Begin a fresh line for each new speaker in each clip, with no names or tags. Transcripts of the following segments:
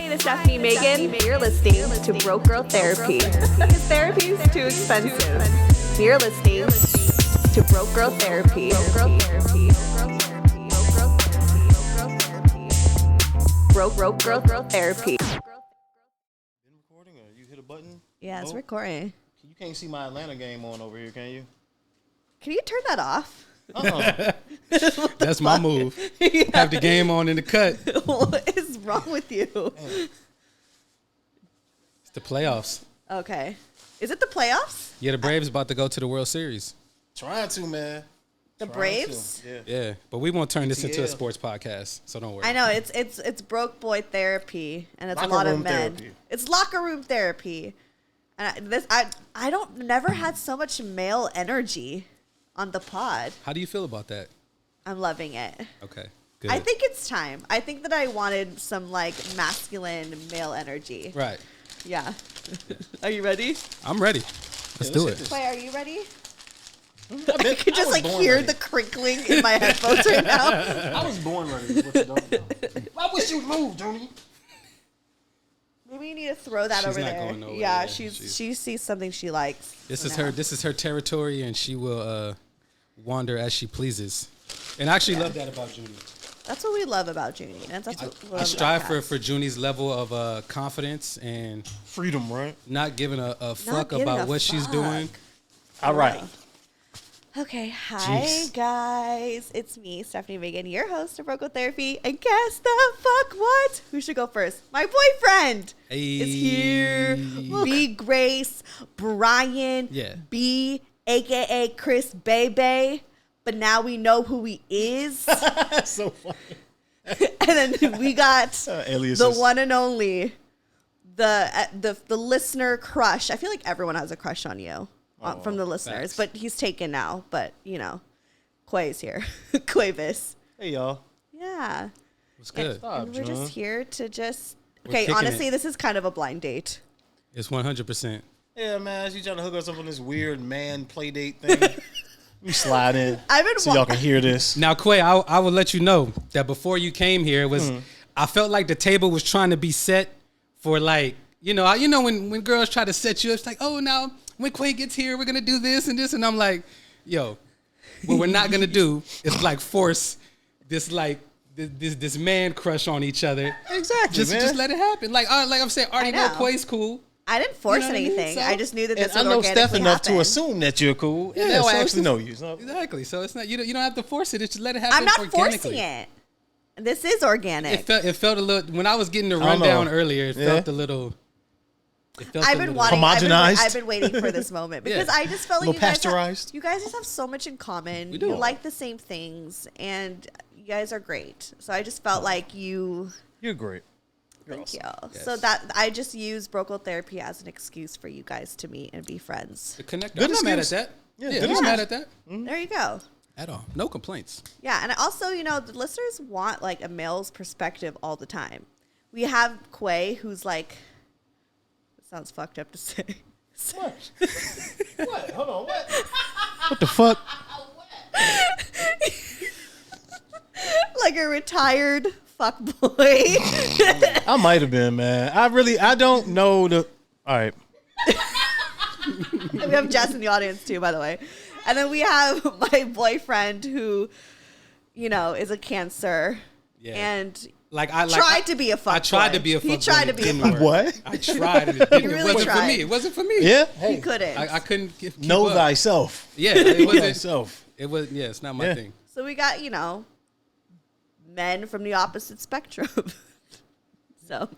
name is Stefanie Maegan. You're listening to Broke Girl Therapy. Because therapy is too expensive. You're listening to Broke Girl Therapy. Broke Girl Therapy.
Been recording or you hit a button?
Yeah, it's recording.
You can't see my Atlanta game on over here, can you?
Can you turn that off?
That's my move. Yeah. Have the game on in the cut.
What is wrong with you?
It's the playoffs.
Okay. Is it the playoffs?
Yeah, the Braves about to go to the World Series.
Trying to, man.
The Braves?
Yeah, but we won't turn this into a sports podcast, so don't worry.
I know it's broke boy therapy, and it's
Locker
a lot of
room
men.
therapy.
It's locker room therapy, and I don't never had so much male energy on the pod.
How do you feel about that?
I'm loving it.
Okay, good.
I think it's time. I think that I wanted some like masculine male energy.
Right.
Yeah. Are you ready?
I'm ready. Let's do it.
Wait, are you ready?
I
could just like hear the crinkling in my headphones right now.
I was born ready. What you don't know. I wish you'd move, Johnny.
Maybe you need to throw that
She's
over
not
there.
going nowhere.
Yeah,
Yeah,
she sees something she likes.
This is her territory, and she will wander as she pleases. And I actually love that about Junie.
That's what we love about Junie. That's what
I strive for Junie's level of confidence and
Freedom, right?
not giving a fuck
giving
about
a
what she's
fuck.
doing.
All right.
Okay, hi
Jeez.
guys. It's me, Stefanie Maegan, your host of Broke Girl Therapy. And guess the fuck what? Who should go first? My boyfriend is here. B Grace, Bryan,
Yeah.
B, aka Chris Bebe. But now we know who he is.
That's so funny.
And then we got
Aliases.
the one and only, the listener crush. I feel like everyone has a crush on you from the listeners,
facts.
but he's taken now. But you know, Quay's here, Quavis.
Hey, y'all.
Yeah,
What's good?
and we're
John.
just here to just.
We're
Okay,
kicking
honestly,
it.
this is kind of a blind date.
It's 100%.
Yeah, man. She trying to hook us up on this weird man play date thing. We slide in
I've been
so y'all can hear this.
Now, Quay, I will let you know that before you came here, it was I felt like the table was trying to be set for like, you know when girls try to set you up, it's like, oh, now when Quay gets here, we're gonna do this and this, and I'm like, yo, what we're not gonna do is like force this like this man crush on each other.
Exactly,
Just let it happen. Like I'm saying, I already know
know.
Quay's cool.
I didn't force
You know what I mean?
anything.
So-
I just knew that
And
this
I
would
know
organically
Steph enough to
happen.
assume that you're cool. And
Yeah,
now
so
I
it's
actually
just-
know you. So.
Exactly. So it's not you don't have to force it. It's just let it happen.
I'm not
organically.
forcing it. This is organic.
It felt a little when I was getting the
I don't know.
rundown earlier. It
Yeah.
felt a little.
I've been
Homogenized?
I've been waiting for this moment because
Yeah.
I just felt like
Little pasteurized?
you guys just have so much in common.
We do.
You like the same things, and you guys are great. So I just felt like you.
You're great.
Thank you.
Yes.
So that I just use Broke Girl Therapy as an excuse for you guys to meet and be friends.
The connector.
Good
I'm not mad at
excuse.
that.
Yeah,
Yeah,
good
I'm not mad
excuse.
at that
There you go.
at all. No complaints.
Yeah, and also, the listeners want like a male's perspective all the time. We have Quay, who's like, it sounds fucked up to say.
What? What? Hold on. What? What the fuck?
Like a retired fuck boy.
I might have been, man. I don't know the. All right.
We have Jess in the audience too, by the way. And then we have my boyfriend who, is a Cancer.
Yeah.
And
I
tried to be a fuck
I tried
boy.
to be a fuck
He tried
boy.
to be a
It
fuck
didn't
boy.
work.
What?
I tried. And it didn't.
really
It wasn't
tried.
for me. It wasn't for me.
Yeah.
He
Hey.
couldn't.
I couldn't keep
Know
up.
thyself.
Yeah. It
Know
wasn't.
thyself.
It was. Yeah. It's not my
Yeah.
thing.
So we got, men from the opposite spectrum. So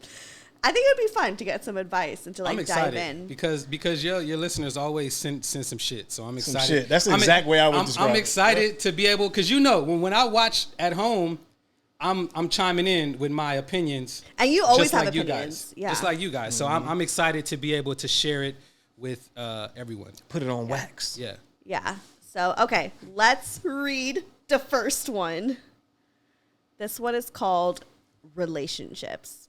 I think it'd be fun to get some advice and to
I'm
like dive
excited
in.
because your listeners always send some shit. So I'm excited.
shit. That's the exact way I would describe
I'm
it.
excited to be able because when I watch at home, I'm chiming in with my opinions.
And you always
just
have
like you
opinions.
guys.
Yeah.
Just like you guys. So I'm excited to be able to share it with everyone.
Put it on wax.
Yeah.
Yeah. So, okay, let's read the first one. This one is called Relationships.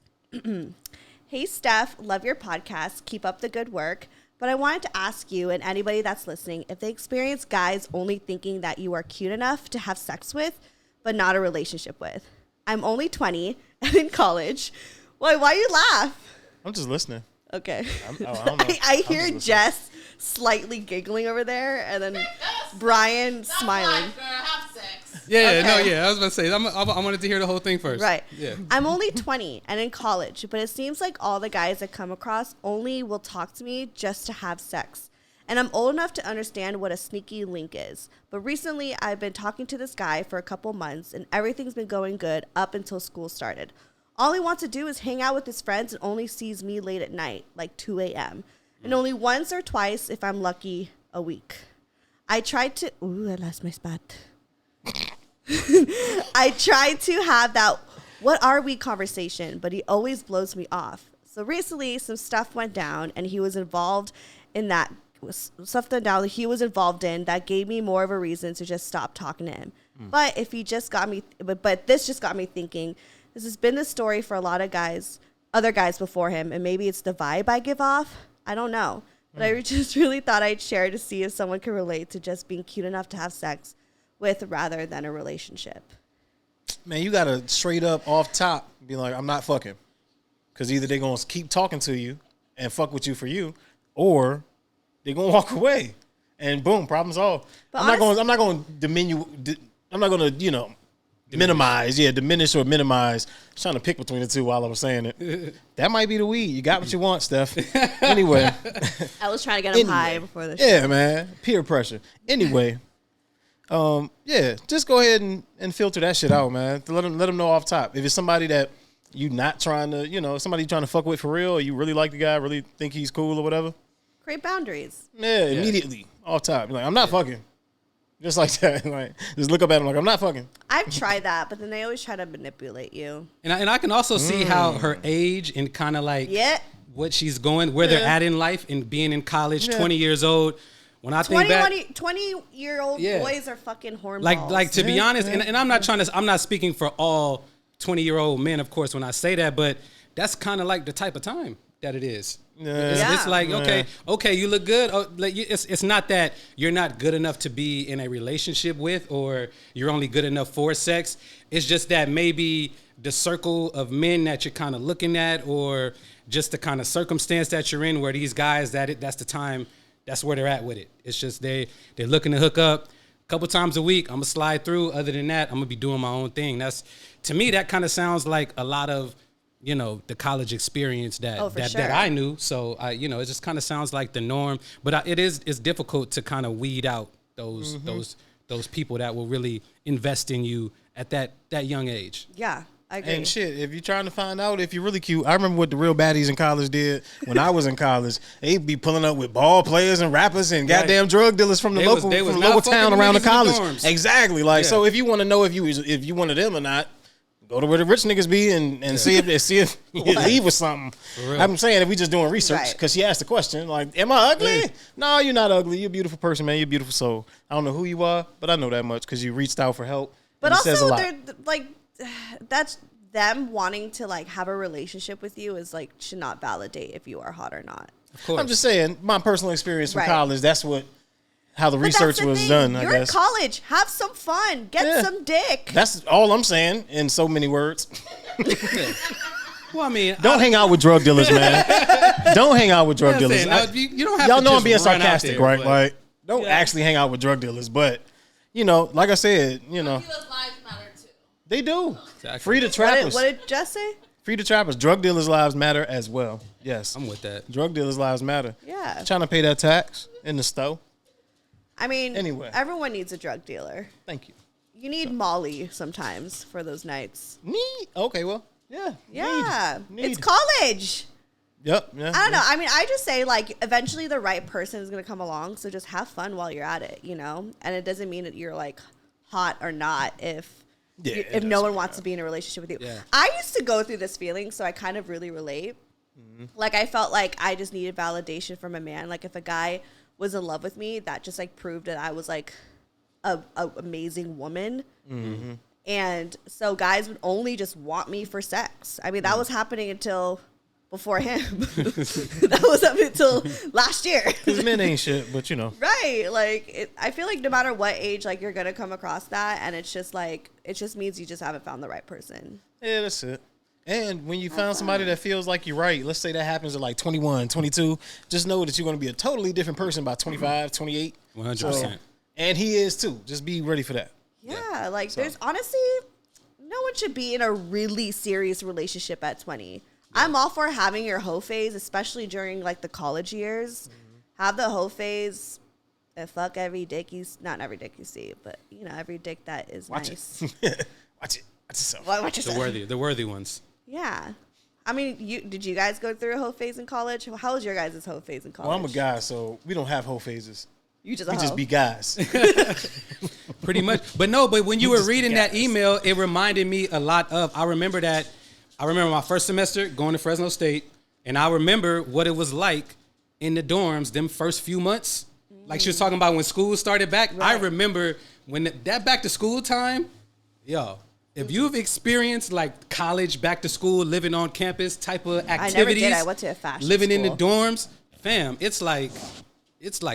Hey, Steph, love your podcast. Keep up the good work. But I wanted to ask you and anybody that's listening if they experience guys only thinking that you are cute enough to have sex with, but not a relationship with. I'm only 20 and in college. Wait, why you laugh?
I'm just listening.
Okay.
I don't know.
I hear Jess slightly giggling over there, and then Bryan smiling.
Yeah,
Okay.
no, yeah. I was about to say, I wanted to hear the whole thing first.
Right.
Yeah.
I'm only 20 and in college, but it seems like all the guys I come across only will talk to me just to have sex. And I'm old enough to understand what a sneaky link is. But recently, I've been talking to this guy for a couple months, and everything's been going good up until school started. All he wants to do is hang out with his friends and only sees me late at night, like 2 a.m. And only once or twice, if I'm lucky, a week. I tried to... Ooh, I lost my spot. I tried to have that "what are we" conversation, but he always blows me off. So recently, some stuff went down, and he was involved in that that gave me more of a reason to just stop talking to him. But this just got me thinking. This has been the story for a lot of guys, other guys before him, and maybe it's the vibe I give off. I don't know, but I just really thought I'd share to see if someone could relate to just being cute enough to have sex with rather than a relationship.
Man, you gotta straight up off top be like, I'm not fucking, because either they're gonna keep talking to you and fuck with you for you, or they're gonna walk away, and boom, problem solved.
But
I'm not gonna diminish or minimize. I was trying to pick between the two while I was saying it. That might be the weed. You got what you want, Steph. Anyway,
I was trying to get him high before the show.
yeah, man, peer pressure. Anyway. Just go ahead and filter that shit out, man. Let them know off top. If it's somebody that you not trying to, somebody you trying to fuck with for real, or you really like the guy, really think he's cool or whatever.
Create boundaries.
Yeah, immediately off top. Be like, I'm not fucking. Just like that. Like, just look up at him like, I'm not fucking.
I've tried that, but then they always try to manipulate you.
And I can also see how her age and kind of like what she's going, where they're at in life, and being in college, 20 years old. When I think back,
20-year-old boys are fucking hornballs.
Like to be honest, and I'm not speaking for all 20-year-old men, of course, when I say that, but that's kind of like the type of time that it is. It's like, okay, you look good. Oh, like it's not that you're not good enough to be in a relationship with, or you're only good enough for sex. It's just that maybe the circle of men that you're kind of looking at, or just the kind of circumstance that you're in, where these guys that's the time. That's where they're at with it. It's just they're looking to hook up a couple times a week. I'm gonna slide through. Other than that, I'm gonna be doing my own thing. That's, to me, that kind of sounds like a lot of, the college experience that I knew. So it just kind of sounds like the norm. But it's difficult to kind of weed out those people that will really invest in you at that young age.
Yeah. I agree.
And shit, if you're trying to find out if you're really cute, I remember what the real baddies in college did when I was in college. They'd be pulling up with ball players and rappers and goddamn drug dealers from the local town around the college. Exactly. Like, so if you want to know if you one of them or not, go to where the rich niggas be and see if you leave with something. I'm saying, if we just doing research, because she asked the question, like, am I ugly? No, you're not ugly. You're a beautiful person, man. You're a beautiful soul. I don't know who you are, but I know that much because you reached out for help.
But
also, says a lot.
They're like, that's them wanting to like have a relationship with you is like should not validate if you are hot or not.
Of course.
I'm just saying, my personal experience from college, that's how the research was done, I guess.
You're in college. Have some fun. Get some dick.
That's all I'm saying in so many words.
Well, I mean,
don't hang out with drug dealers, man. Don't hang out with drug dealers.
You don't have
y'all
to
know
just
I'm being
run out
sarcastic,
there,
right?
but-
Like, don't actually hang out with drug dealers, but like I said,
Drug dealers' lives matter too.
they do.
Exactly.
Free the trappers.
What did Jess say?
Free the trappers. Drug dealers' lives matter as well. Yes,
I'm with that.
drug dealers' lives matter.
Yeah.
Trying to pay that tax in the store.
I mean,
Anyway.
everyone needs a drug dealer.
Thank you.
You need Molly sometimes for those nights.
Need. Okay, well, yeah.
Yeah.
Need.
It's college.
Yep. Yeah.
I don't know. I mean, I just say like eventually the right person is going to come along. So just have fun while you're at it, And it doesn't mean that you're like hot or not if no one wants to be in a relationship with you.
Yeah.
I used to go through this feeling, so I kind of really relate. Mm-hmm. Like I felt like I just needed validation from a man. Like if a guy was in love with me, that just like proved that I was like a amazing woman. Mm-hmm. And so guys would only just want me for sex. I mean, that was happening until before him. That was up until last year.
Because men ain't shit, but
Right. Like, I feel like no matter what age, like, you're going to come across that. And it's just like, it just means you just haven't found the right person.
Yeah, that's it. And when you found somebody that feels like you're right, let's say that happens at like 21, 22, just know that you're going to be a totally different person by 25, 28.
100%.
So, and he is too. Just be ready for that.
Yeah, like there's honestly, no one should be in a really serious relationship at 20. Yeah. I'm all for having your hoe phase, especially during like the college years. Mm-hmm. Have the hoe phase and fuck every dick not every dick you see, but you know, every dick that is nice.
Watch it. Watch yourself.
Watch yourself.
The worthy ones.
Yeah. I mean, did you guys go through a hoe phase in college? How was your guys' hoe phase in college?
Well, I'm a guy, so we don't have hoe phases.
We
just be guys.
Pretty much. But when you were reading that email, it reminded me a lot of, I remember my first semester going to Fresno State, and I remember what it was like in the dorms them first few months. Like she was talking about when school started back. Right. I remember when that back to school time, yo, if you've experienced like college, back to school, living on campus type of activities. I never did.
I went to a fashion
living
school.
In the dorms, fam, it's like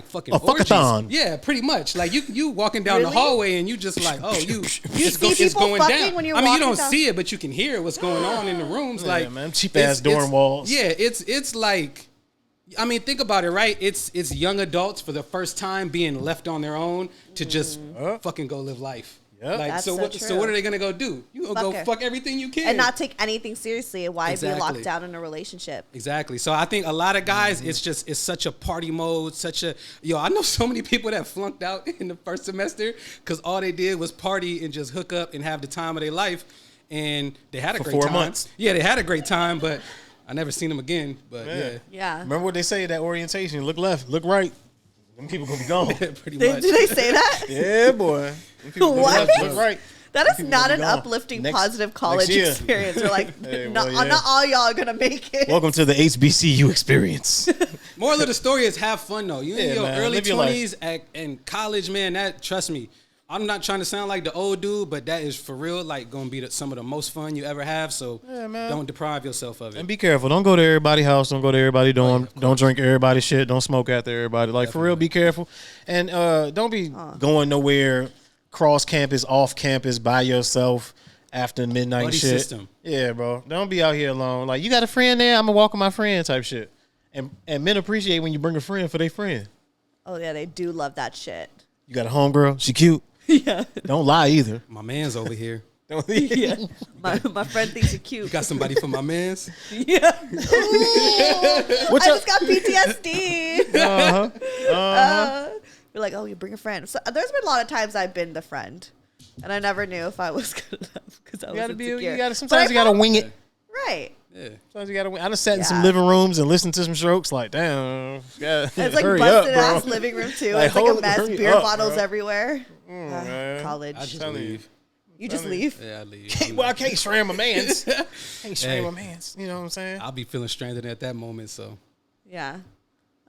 fucking
orgies.
Fuckathon. Yeah, pretty much. Like you walking down the hallway and you just like, oh, you
see people
going
down.
When you're you don't see it, but you can hear what's going on in the rooms.
Yeah,
like,
man, cheap ass dorm walls.
Yeah, it's like, I mean, think about it, right? It's young adults for the first time being left on their own to just fucking go live life. Yep. Like,
that's
so what are they gonna go do? You gonna go fuck everything you can
and not take anything seriously. Why be locked down in a relationship?
Exactly. So I think a lot of guys, it's such a party mode, I know so many people that flunked out in the first semester because all they did was party and just hook up and have the time of their life, and they had a great time.
4 months.
Yeah, they had a great time, but I never seen them again. But
yeah.
Remember what they say at that orientation? Look left, look right. Them people gonna be gone.
Pretty much.
Do they say that?
Yeah, boy.
What?
Look right.
That is not an uplifting, positive college experience. We're like, not all y'all are gonna make it.
Welcome to the HBCU experience.
Moral of the story is have fun though. You in your early 20s and college, man. Trust me. I'm not trying to sound like the old dude, but that is for real, like, going to be some of the most fun you ever have. So don't deprive yourself of it.
And be careful. Don't go to everybody's house. Don't go to everybody's dorm. Don't drink everybody's shit. Don't smoke after everybody. Like, for real, be careful. And don't be going nowhere cross campus, off campus by yourself after midnight
Buddy
shit.
System.
Yeah, bro. Don't be out here alone. Like, you got a friend there? I'm going to walk with my friend type shit. And men appreciate when you bring a friend for their friend.
Oh, yeah, they do love that shit.
You got a homegirl? She cute?
Yeah.
Don't lie either.
My man's over here.
Yeah. My friend thinks you're cute.
You got somebody for my man's?
Yeah. I just got PTSD. We're like, oh, you bring a friend. So there's been a lot of times I've been the friend, and I never knew if I was good enough because I was insecure.
Sometimes you gotta wing it.
Right.
Yeah. Sometimes you gotta. I done sat in some living rooms and listened to some strokes. Like, damn.
It's like busted ass living room too. It's like a mess. Beer bottles everywhere. College.
I just leave.
You just leave?
Yeah, I leave.
Well, I can't stray my man's. Can't stray my man's. You know what I'm saying?
I'll be feeling stranded at that moment. So.
Yeah.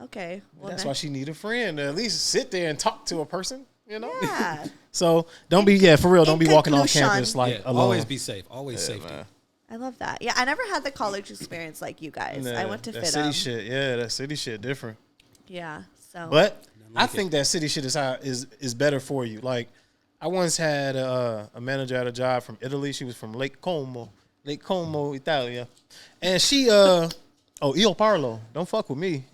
Okay. Well,
that's why she need a friend to at least sit there and talk to a person. You know.
Yeah.
So don't be for real. Don't be walking off campus like alone.
Always be safe. Always safety.
Man.
I love that. Yeah, I never had the college experience like you guys. I went to FITM.
That city shit, that city shit different.
Yeah, so.
But I think that city shit is better for you. Like, I once had a manager at a job from Italy. She was from Lake Como, Italia. And she, Io Parlo, don't fuck with me.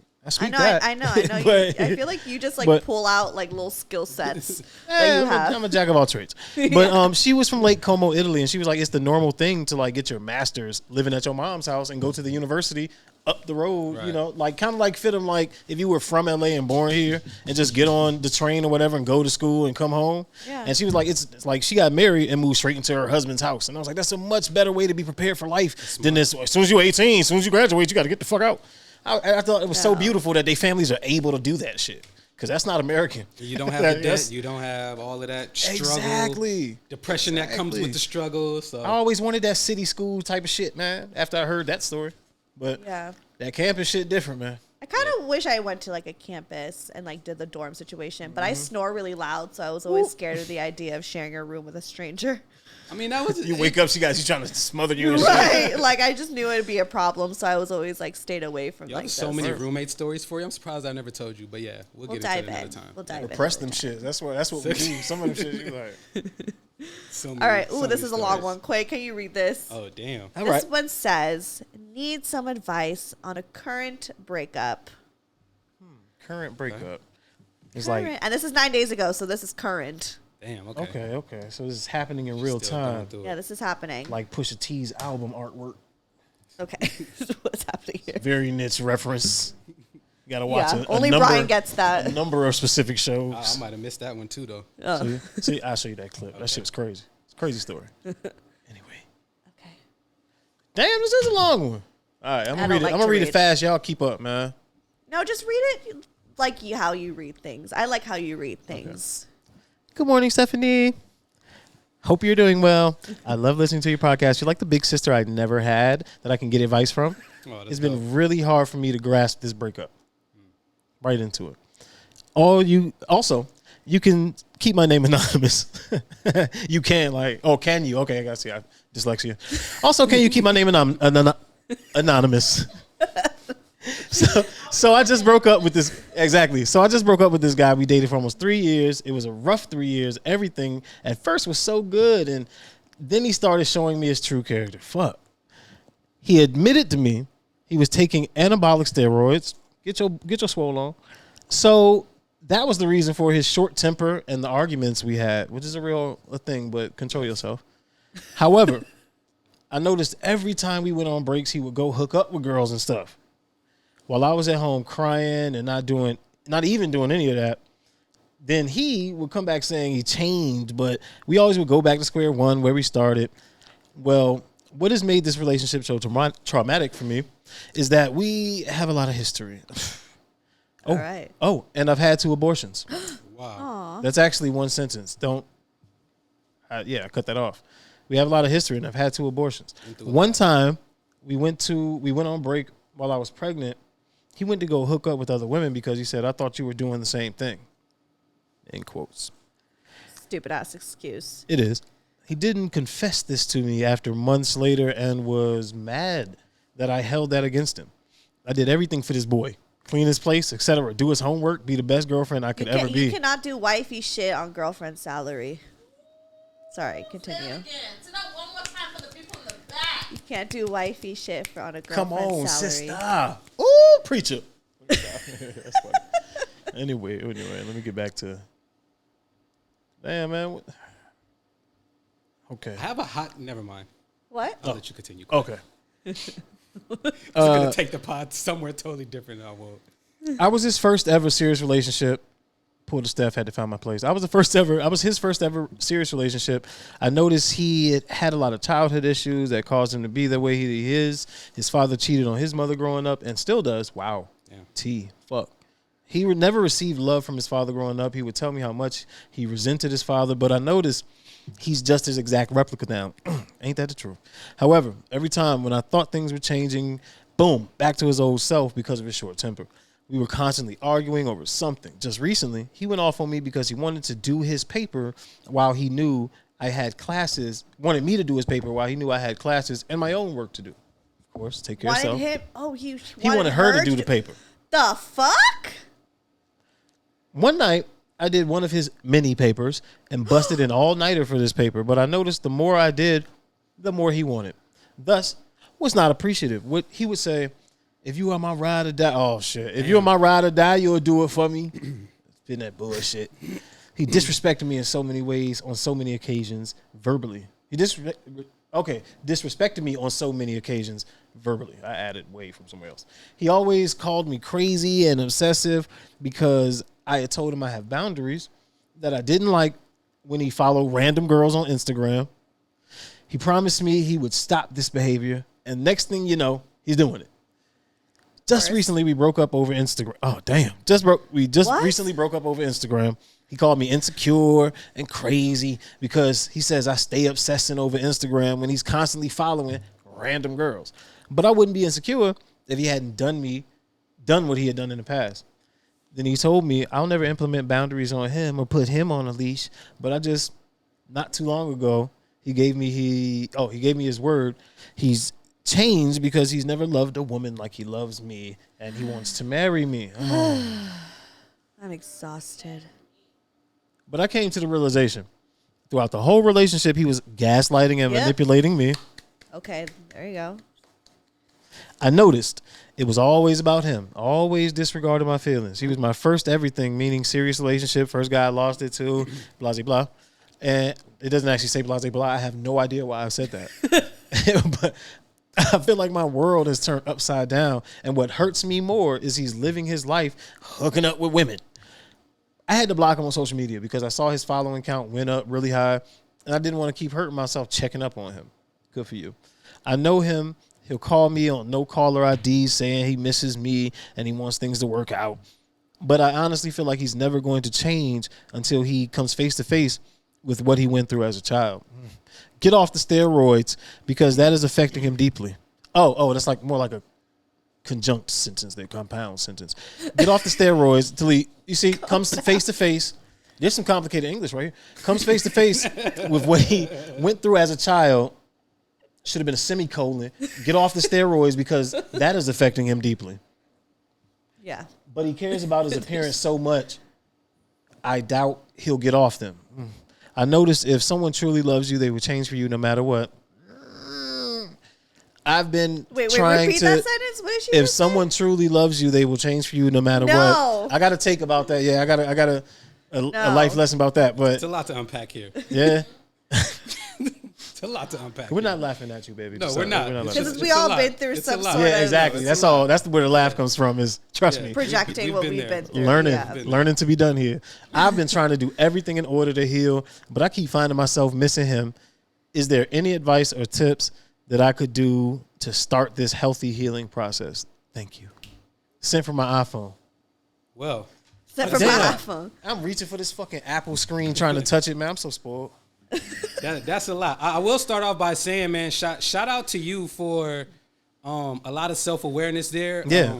I
know. But, I feel like you just pull out like little skill sets that you have.
I'm a jack of all trades. But she was from Lake Como, Italy, and she was like, it's the normal thing to like get your master's living at your mom's house and go to the university up the road, right. You know, like kind of like fit them like if you were from LA and born here and just get on the train or whatever and go to school and come home. Yeah. And she was like, it's like she got married and moved straight into her husband's house. And I was like, that's a much better way to be prepared for life than this. As soon as you're 18, as soon as you graduate, you got to get the fuck out. I thought it was so beautiful that their families are able to do that shit. Because that's not American.
You don't have the debt. You don't have all of that struggle. Depression that comes with the struggle. So.
I always wanted that city school type of shit, man, after I heard that story. But that campus shit different, man.
I kind of wish I went to like a campus and like did the dorm situation. But I snore really loud, so I was always scared of the idea of sharing a room with a stranger.
I mean, that was...
You wake up, she trying to smother you.
Right. Like, I just knew it would be a problem, so I was always, like, stayed away from, like,
so many roommate stories for you. I'm surprised I never told you, but yeah, we'll get into it another time.
We'll dive in.
Repress them shit. That's what we do. Some of them shit, you like...
All right. Ooh, this is a long one. Quay, can you read this?
Oh, damn.
This one says, need some advice on a current breakup.
Current breakup. It's
Current.
like,
And this is 9 days ago, so this is current.
Damn, okay.
okay. So this is happening in real
Still
time.
going through it.
Yeah, this is happening.
Like Pusha T's album artwork.
Okay. What's happening here?
Very niche reference. You gotta watch
Yeah,
a
only
number,
Bryan gets that.
a number of specific shows.
I might have missed that one too, though.
See, I'll show you that clip. That shit was crazy. It's a crazy story. Anyway.
Okay.
Damn, this is a long one. All right, I'm gonna read it. I'm gonna read it fast. Y'all keep up, man.
No, just read it like how you read things. I like how you read things.
Good morning, Stefanie. Hope you're doing well. I love listening to your podcast. You're like the big sister I never had that I can get advice from. It's been really hard for me to grasp this breakup. Right into it. You can keep my name anonymous. You can, can you? Okay, I got to see. I dyslexia. Also, can you keep my name anonymous? So I just broke up with this. Exactly. So I just broke up with this guy. We dated for almost 3 years. It was a rough 3 years. Everything at first was so good. And then he started showing me his true character. Fuck. He admitted to me he was taking anabolic steroids. Get your swole on. So that was the reason for his short temper and the arguments we had, which is a thing, but control yourself. However, I noticed every time we went on breaks, he would go hook up with girls and stuff. While I was at home crying and not even doing any of that, then he would come back saying he changed, but we always would go back to square one where we started. Well, what has made this relationship so traumatic for me is that we have a lot of history.
All right.
Oh, and I've had 2 abortions.
Wow.
Aww.
That's actually one sentence. I cut that off. We have a lot of history, and I've had 2 abortions. One time, we went on break while I was pregnant. He went to go hook up with other women because he said, I thought you were doing the same thing. In quotes.
Stupid ass excuse.
It is. He didn't confess this to me after months later and was mad that I held that against him. I did everything for this boy. Clean his place, etc. Do his homework, be the best girlfriend I could ever be.
You cannot do wifey shit on girlfriend's salary. Sorry, continue.
Say it again. Say that one more time for the people in the back.
You can't do wifey shit on a girlfriend's
Come on,
salary.
sister. Ooh, preacher. That's funny. Anyway, let me get back to. Damn, man. Okay.
I have a hot. Never mind.
What?
I'll let you continue.
Okay.
I'm gonna take the pod somewhere totally different. I won't.
I was his first ever serious relationship. Pulled the Steph, had to find my place. I was his first ever serious relationship. I noticed he had a lot of childhood issues that caused him to be the way he is. His father cheated on his mother growing up and still does. Wow. Yeah. Fuck. He never received love from his father growing up. He would tell me how much he resented his father, but I noticed he's just his exact replica now. Ain't that the truth? However, every time when I thought things were changing, boom, back to his old self because of his short temper. We were constantly arguing over something. Just recently, he went off on me because he wanted to do his paper while he knew I had classes, wanted me to do his paper while he knew I had classes and my own work to do. Of course, take care of yourself.
He
wanted her to do the paper.
The fuck?
One night, I did one of his mini papers and busted an all-nighter for this paper, but I noticed the more I did, the more he wanted. Thus, was not appreciative. What he would say, if you are my ride or die, oh shit. If you're my ride or die, you'll do it for me. It's been that bullshit. He disrespected me in so many ways, on so many occasions, verbally. He disrespected me on so many occasions, verbally. I added way from somewhere else. He always called me crazy and obsessive because I had told him I have boundaries that I didn't like when he followed random girls on Instagram. He promised me he would stop this behavior, and next thing you know, he's doing it. Just recently, we broke up over Instagram. Oh, damn. Recently broke up over Instagram. He called me insecure and crazy because he says I stay obsessing over Instagram when he's constantly following random girls. But I wouldn't be insecure if he hadn't done what he had done in the past. Then he told me I'll never implement boundaries on him or put him on a leash. But not too long ago, he gave me his word. He's changed because he's never loved a woman like he loves me, and he wants to marry me.
I'm exhausted.
But I came to the realization Throughout the whole relationship, he was gaslighting and manipulating me.
Okay, there you go.
I noticed it was always about him. Always disregarded my feelings. He was my first everything, meaning serious relationship. First guy I lost it to, blah, blah, blah. And it doesn't actually say blah, blah, blah. I have no idea why I said that. But I feel like my world has turned upside down. And what hurts me more is he's living his life hooking up with women. I had to block him on social media because I saw his following count went up really high. And I didn't want to keep hurting myself checking up on him. Good for you. I know him. He'll call me on no caller ID saying he misses me and he wants things to work out. But I honestly feel like he's never going to change until he comes face to face with what he went through as a child. Get off the steroids because that is affecting him deeply. Oh, that's like more like a conjunct sentence than compound sentence. Get off the steroids until he, you see, comes face to face. There's some complicated English right here. Comes face to face with what he went through as a child. Should have been a semicolon. Get off the steroids because that is affecting him deeply.
Yeah.
But he cares about his appearance so much, I doubt he'll get off them. I noticed if someone truly loves you, they will change for you no matter what. I've been trying
repeat
to.
That sentence? What did she
if
just
someone
say?
truly loves you, they will change for you no matter what. I got to take about that. Yeah, I got a life lesson about that. But
it's a lot to unpack here.
Yeah.
It's a lot to unpack.
We're not laughing at you, baby.
No, we're not.
Because we all been through some sort of.
Yeah, exactly. That's all. That's where the laugh comes from. Is trust me.
Projecting what we've been through.
Learning to be done here. I've been trying to do everything in order to heal, but I keep finding myself missing him. Is there any advice or tips that I could do to start this healthy healing process? Thank you. Sent from my iPhone.
Well.
Sent from my iPhone.
I'm reaching for this fucking Apple screen trying to touch it, man. I'm so spoiled.
That's a lot. I will start off by saying, man, shout out to you for a lot of self-awareness there.
Yeah.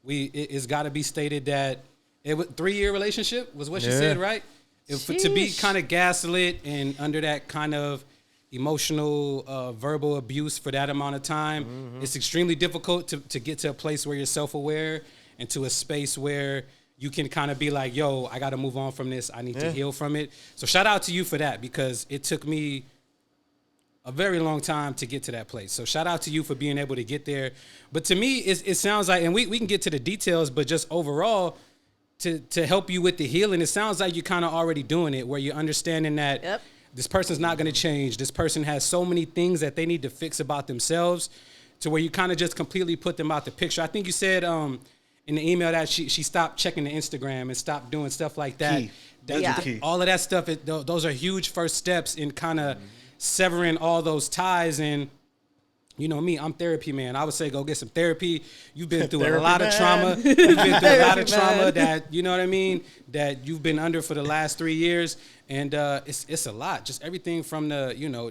It's got to be stated that it was 3-year relationship was what she said, right? To be kind of gaslit and under that kind of emotional, verbal abuse for that amount of time, it's extremely difficult to get to a place where you're self-aware and to a space where you can kind of be like, yo, I got to move on from this. I need to heal from it. So shout out to you for that because it took me a very long time to get to that place. So shout out to you for being able to get there. But to me, it sounds like, and we can get to the details, but just overall, to help you with the healing, it sounds like you're kind of already doing it where you're understanding that this person's not going to change. This person has so many things that they need to fix about themselves to where you kind of just completely put them out the picture. I think you said in the email that she stopped checking the Instagram and stopped doing stuff like that.
Key.
All of that stuff, those are huge first steps in kind of severing all those ties. And you know me, I'm therapy man. I would say go get some therapy. You've been through a lot of trauma. You've been through a lot of trauma that, you know what I mean, that you've been under for the last 3 years. And it's a lot. Just everything from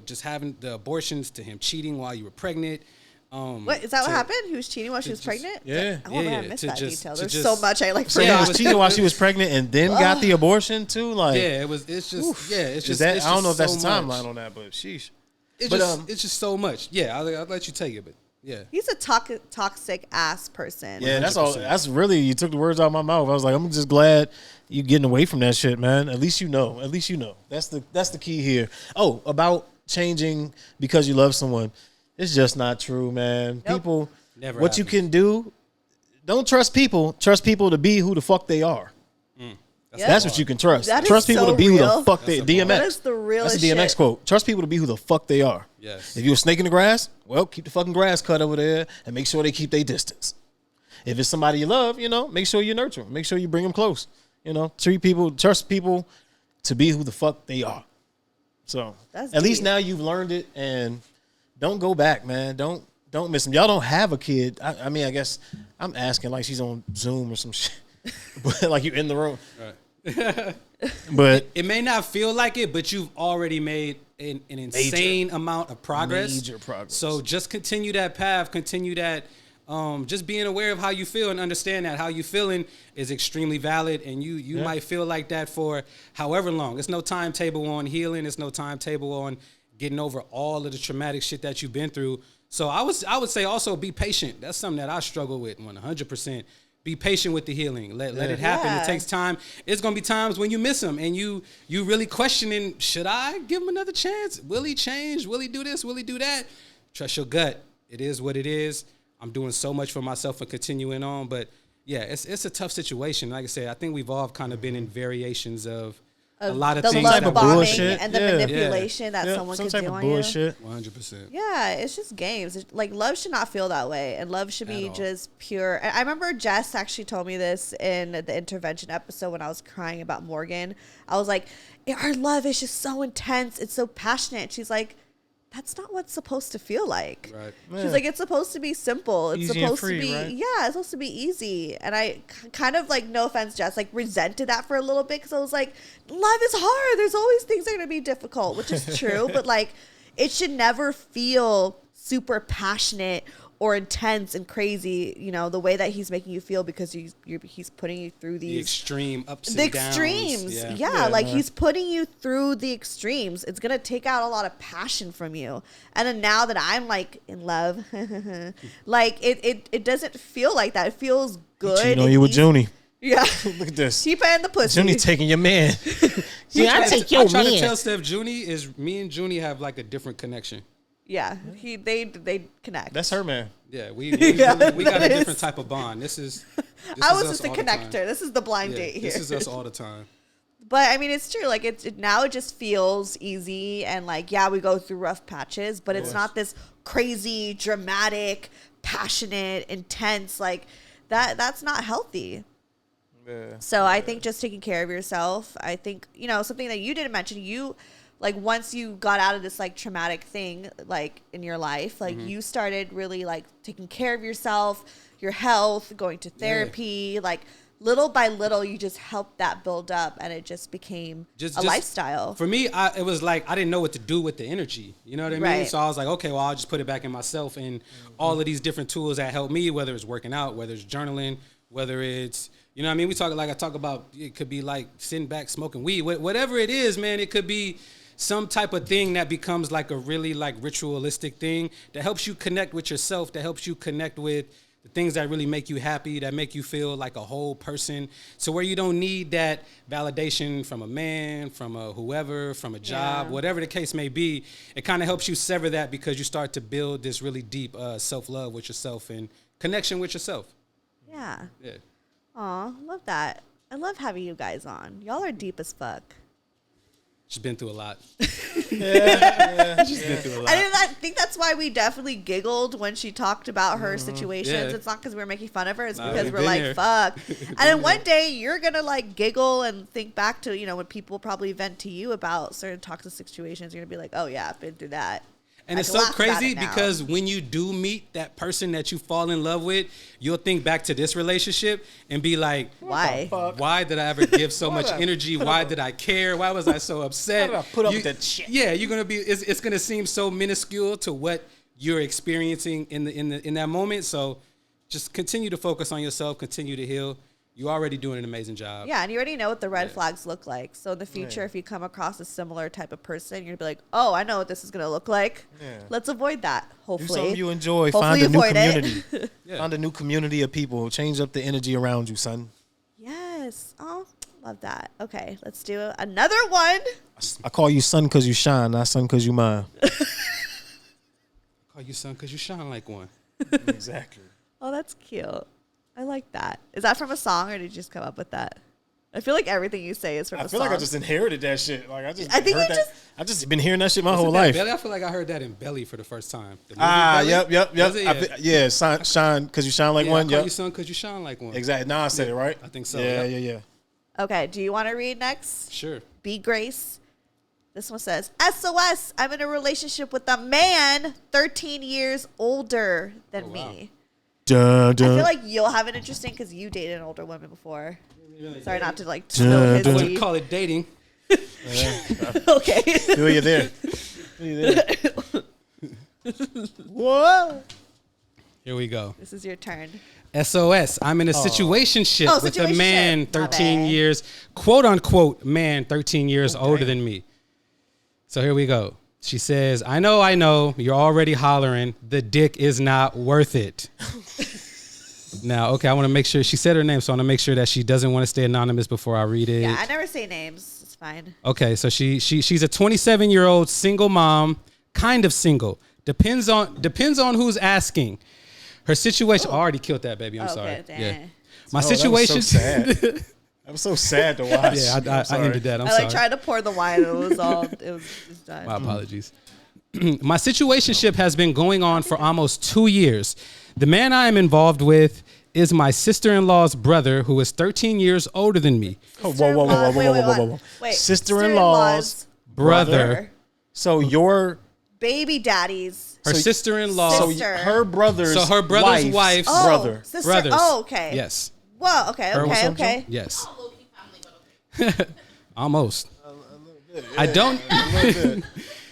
just having the abortions to him cheating while you were pregnant.
What is that? What happened? He was cheating while she was pregnant.
Yeah.
Oh man, I missed that detail. There's so much I like.
He was cheating while she was pregnant and then got the abortion too. Like
it's just.
I don't know if that's the timeline on that, but sheesh.
It's just so much. Yeah, I'll let you take it, but yeah.
He's a toxic ass person.
Yeah, 100%. That's all. That's really, you took the words out of my mouth. I was like, I'm just glad you getting away from that shit, man. At least you know. That's the key here. Oh, about changing because you love someone. It's just not true, man. Nope. People, never what happens. You can do, don't trust people. Trust people to be who the fuck they are. That's what you can trust. Trust people to be who the fuck they are. DMX. That is the realest shit. That's a DMX quote. Trust people to be who the fuck they are.
Yes.
If you're a snake in the grass, well, keep the fucking grass cut over there and make sure they keep their distance. If it's somebody you love, make sure you nurture them. Make sure you bring them close. Trust people to be who the fuck they are. So at least now you've learned it, and don't go back, man. Don't miss them. Y'all don't have a kid. I mean, I guess I'm asking like she's on Zoom or some shit, but like you in the room.
Right.
But
it may not feel like it, but you've already made an insane amount of progress.
Major progress.
So just continue that path. Continue that. Just being aware of how you feel and understand that how you feeling is extremely valid, and you might feel like that for however long. There's no timetable on healing. There's no timetable on getting over all of the traumatic shit that you've been through. So I would say also be patient. That's something that I struggle with 100%. be patient with the healing. Let it happen. It takes time. It's gonna be times when you miss him and you really questioning, should I give him another chance? Will he change? Will he do this? Will he do that? Trust your gut. It is what it is. I'm doing so much for myself and continuing on, but yeah, it's a tough situation. Like I said, I think we've all kind of been in variations of a lot of
the
things.
love
That
bombing
bullshit.
and the manipulation that someone
some
could
type
do
of
on
bullshit.
100%.
Yeah, it's just games. Like, love should not feel that way, and love should be just pure. And I remember Jess actually told me this in the intervention episode when I was crying about Morgan. I was like, our love is just so intense. It's so passionate. She's like, that's not what's supposed to feel like.
Right.
She's like, it's supposed to be simple. It's
Easy
supposed
and free,
to be,
right?
it's supposed to be easy. And I kind of like, no offense, Jess, like resented that for a little bit because I was like, love is hard. There's always things that are going to be difficult, which is true. But like, it should never feel super passionate or intense and crazy, you know, the way that he's making you feel because he's putting you through
The
these
extreme ups and
the
downs.
extremes.
Yeah.
Like he's putting you through the extremes. It's gonna take out a lot of passion from you. And then now that I'm like in love, like it doesn't feel like that. It feels good.
Cheating on you with Junie.
Yeah.
Look at this.
Keep it in the pussy.
Junie taking your man.
I try to tell Steph, Junie is me and Junie have like a different connection.
Yeah. They connect.
That's her man.
Yeah, we got a different type of bond. This is
I was
us
just a
all the time.
connector. This is the blind
Yeah,
date here.
this is us all the time.
But I mean, it's true. Like now it just feels easy, and like we go through rough patches, but it's not this crazy, dramatic, passionate, intense. Like that's not healthy.
Yeah.
So I think just taking care of yourself. I think something that you didn't mention. You like once you got out of this like traumatic thing like in your life, like you started really like taking care of yourself, your health, going to therapy, like. Little by little, you just helped that build up, and it just became a lifestyle.
For me, it was like I didn't know what to do with the energy. You know what I mean?
Right.
So I was like, okay, well, I'll just put it back in myself, and all of these different tools that help me, whether it's working out, whether it's journaling, whether it's I mean, I talk about it could be like sitting back smoking weed, whatever it is, man. It could be some type of thing that becomes like a really like ritualistic thing that helps you connect with yourself, that helps you connect with the things that really make you happy, that make you feel like a whole person. So where you don't need that validation from a man, from a whoever, from a job, whatever the case may be, it kind of helps you sever that because you start to build this really deep self-love with yourself and connection with yourself.
Yeah.
Yeah.
Aw, love that. I love having you guys on. Y'all are deep as fuck.
She's been through a lot.
She's been through a lot.
I think that's why we definitely giggled when she talked about her situations.
Yeah.
It's not because we were making fun of her. It's
Nah,
because
we've
we're
been
like,
there.
fuck. And then one day you're going to like giggle and think back to, when people probably vent to you about certain toxic situations. You're going to be like, oh yeah, I've been through that.
And it's so crazy because when you do meet that person that you fall in love with, you'll think back to this relationship and be like,
why?
Why did I ever give so much energy? Why did I care? Why was I so upset?
Why did I put up with that shit?
Yeah, you're gonna be. It's gonna seem so minuscule to what you're experiencing in that moment. So just continue to focus on yourself. Continue to heal. You're already doing an amazing job.
Yeah, and you already know what the red flags look like. So in the future, if you come across a similar type of person, you're going to be like, oh, I know what this is going to look like. Yeah. Let's avoid that, hopefully.
Do something you enjoy.
Hopefully
Find a new
avoid
community. Find a new community of people. Change up the energy around you, son.
Yes. Oh, love that. Okay, let's do another one.
I call you son because you shine, not son because you mine.
Call you son because you shine like one.
Exactly.
Oh, that's cute. I like that. Is that from a song, or did you just come up with that? I feel like everything you say is from a song.
I feel like I just inherited that shit. Like I just been hearing that shit my
Wasn't
whole
that
life.
Belly? I feel like I heard that in Belly for the first time. The movie Belly?
Yep. Yeah, shine because you shine like one.
I call
Yep.
you son because you shine like one.
Exactly. Now I said it right.
I think so.
Yeah.
Okay, do you want to read next?
Sure.
Be Grace. This one says, SOS, I'm in a relationship with a man 13 years older than me.
Dun, dun.
I feel like you'll have it interesting because you dated an older woman before. Sorry not to like spill his
I wouldn't
tea.
call it dating.
Okay.
Do you there? Whoa.
Here we go.
This is your turn.
SOS. I'm in a situationship with a man
situationship.
13
My bad.
years, quote unquote, man 13 years older than me. So here we go. She says, I know, you're already hollering. The dick is not worth it. Now, okay, I want to make sure she said her name, so I want to make sure that she doesn't want to stay anonymous before I read it.
Yeah, I never say names. It's fine.
Okay, so she's a 27-year-old single mom, kind of single. Depends on who's asking. Her situation. I already killed that baby. I'm sorry.
Dang.
Yeah, my situation.
That was so sad. That was so sad to watch.
Yeah, I ended that. I'm
I
sorry.
tried to pour the wine. It was done.
My apologies. My situationship has been going on for almost 2 years. The man I am involved with is my sister-in-law's brother, who is 13 years older than me.
Whoa.
Wait,
Sister-in-law's
brother.
So your
baby daddy's
her sister-in-law.
sister.
her brother's
wife's
brother.
sister.
Sister.
Brothers.
Oh, okay.
Yes.
Whoa. Okay.
Yes.
Low-key family, but okay.
Almost. I don't.